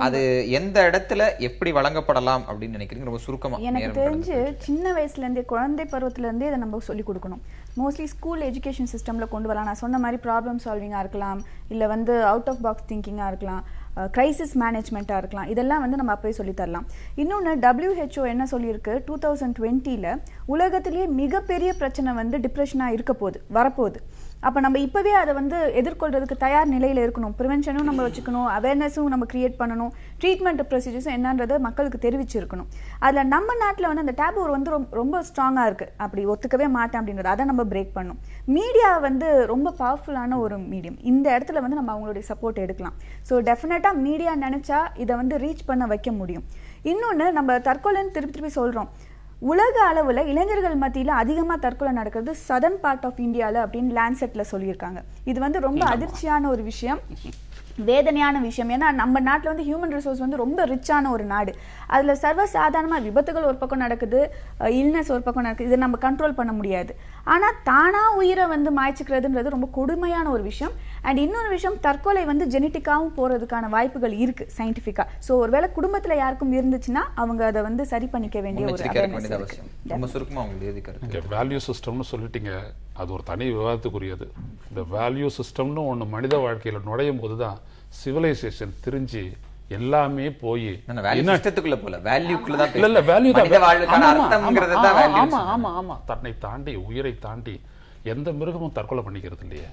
அது எந்த இடத்துல எப்படி வழங்கப்படலாம் அப்படின்னு நினைக்கிறீங்க? ரொம்ப சுருக்கமா. எனக்கு தெரிஞ்சு சின்ன வயசுல இருந்தே, குழந்தை பருவத்துல இருந்தே இதை நம்ம சொல்லி கொடுக்கணும். மோஸ்ட்லி ஸ்கூல் எஜுகேஷன் சிஸ்டம்ல கொண்டு வரலாம். நான் சொன்ன மாதிரி ப்ராப்ளம் சால்விங்கா இருக்கலாம், இல்ல வந்து அவுட் ஆஃப் பாக்ஸ் திங்கிங்கா இருக்கலாம், கிரைசிஸ் மேனேஜ்மெண்ட்டாக இருக்கலாம். இதெல்லாம் வந்து நம்ம அப்போயே சொல்லி தரலாம். இன்னொன்று WHO என்ன சொல்லியிருக்கு, 2020 உலகத்திலேயே மிகப்பெரிய பிரச்சனை வந்து டிப்ரெஷனாக வரப்போகுது. அப்போ நம்ம இப்போவே அதை வந்து எதிர்கொள்றதுக்கு தயார் நிலையில் இருக்கணும். ப்ரிவென்ஷனும் நம்ம வச்சுக்கணும், அவேர்னஸும் நம்ம கிரியேட் பண்ணணும், ட்ரீட்மெண்ட் ப்ரொசீஜர்ஸும் என்னன்றதை மக்களுக்கு தெரிவிச்சிருக்கணும். அதில் நம்ம நாட்டில் வந்து அந்த டேபு வந்து ரொம்ப ஸ்ட்ராங்காக இருக்குது. அப்படி ஒத்துக்கவே மாட்டேன் அப்படின்றது, அதை நம்ம பிரேக் பண்ணணும். மீடியா வந்து ரொம்ப பவர்ஃபுல்லான ஒரு மீடியம். இந்த இடத்துல வந்து நம்ம அவங்களுடைய சப்போர்ட் எடுக்கலாம். ஸோ டெஃபினட்டாக மீடியா நினச்சா இதை வந்து ரீச் பண்ண வைக்க முடியும். இன்னொன்று, நம்ம தற்கொலைன்னு திருப்பி சொல்கிறோம். உலக அளவில் இளைஞர்கள் மத்தியில் அதிகமாக தற்கொலை நடக்கிறது சதர்ன் பார்ட் ஆஃப் இந்தியாவில் அப்படின்னு லேண்ட்செட்டில் சொல்லியிருக்காங்க. இது வந்து ரொம்ப அதிர்ச்சியான ஒரு விஷயம், வேதனையான விஷயம். ஏன்னா நம்ம நாட்டில் வந்து ஹியூமன் ரிசோர்ஸ் வந்து ரொம்ப ரிச்சான ஒரு நாடு. அதில் சர்வசாதாரணமாக விபத்துகள் ஒரு பக்கம் நடக்குது, இல்னஸ் ஒரு பக்கம் நடக்குது. இதை நம்ம கண்ட்ரோல் பண்ண முடியாது. ஆனால் தானாக உயிரை வந்து மாய்ச்சிக்கிறதுன்றது ரொம்ப கொடுமையான ஒரு விஷயம். அண்ட் இன்னொரு விஷயம், தற்கொலை வந்து ஜெனட்டிக்காகவும் போகிறதுக்கான வாய்ப்புகள் இருக்குது சயின்டிஃபிக்காக. ஸோ ஒருவேளை குடும்பத்தில் யாருக்கும் இருந்துச்சுன்னா அவங்க அதை வந்து சரி பண்ணிக்க வேண்டிய ஒரு வேல்யூ சிஸ்டம்னு சொல்லிட்டீங்க. அது ஒரு தனி விவாதத்துக்குரியது. இந்த வேல்யூ சிஸ்டம்னு ஒன்று மனித வாழ்க்கையில் நுழையும் போது தான் சிவிலைசேஷன் தெரிஞ்சு எல்லாமே போய் தன்னை தாண்டி, உயிரை தாண்டி எந்த மிருகமும் தற்கொலை பண்ணிக்கிறது இல்லையே,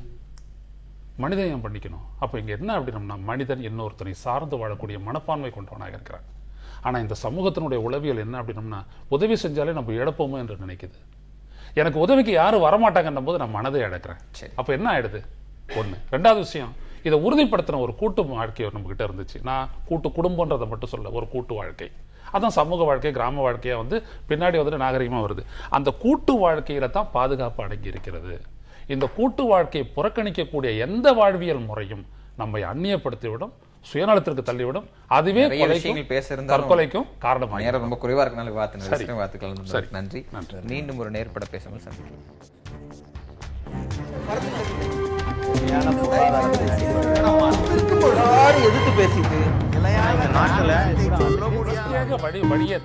மனிதன் ஏன் பண்ணிக்கணும்? அப்போ இங்க என்ன அப்படின்னா, மனிதன் இன்னொருத்தனை சார்ந்து வாழக்கூடிய மனப்பான்மை கொண்டவனாக இருக்கிறான். ஆனா இந்த சமூகத்தினுடைய உளவியல் என்ன அப்படின்னம்னா, உதவி செஞ்சாலே நம்ம இழப்போமோ என்று நினைக்குது. எனக்கு உதவிக்கு யாரும் வரமாட்டாங்கன்னும் போது நான் மனதை இழக்கிறேன். அப்ப என்ன ஆயிடுது? ஒண்ணு. ரெண்டாவது விஷயம், இதை உறுதிப்படுத்தின ஒரு கூட்டு வாழ்க்கை நம்ம கிட்ட இருந்துச்சு. நான் கூட்டு குடும்பம்ன்றதை மட்டும் சொல்ல, ஒரு கூட்டு வாழ்க்கை, அதான் சமூக வாழ்க்கை, கிராம வாழ்க்கையா வந்து பின்னாடி வந்துட்டு நாகரிகமா வருது. அந்த கூட்டு வாழ்க்கையில தான் பாதுகாப்பு அடங்கி இருக்கிறது. இந்த கூட்டு வாழ்க்கையை புறக்கணிக்கக்கூடிய எந்த வாழ்வியல் முறையும் நம்மை அந்நியப்படுத்திவிடும், சுயநலத்திற்கு தள்ளிவிடும். அதுவே தற்கொலைக்கும் காரணமாக. நேரம் ரொம்ப குறைவா இருக்கனால வாழ்த்துக்கள். நன்றி. மீண்டும் ஒரு நேர்பட பேசாமல் சந்திக்கிறோம். எதிர்த்து பேசிட்டு வழியை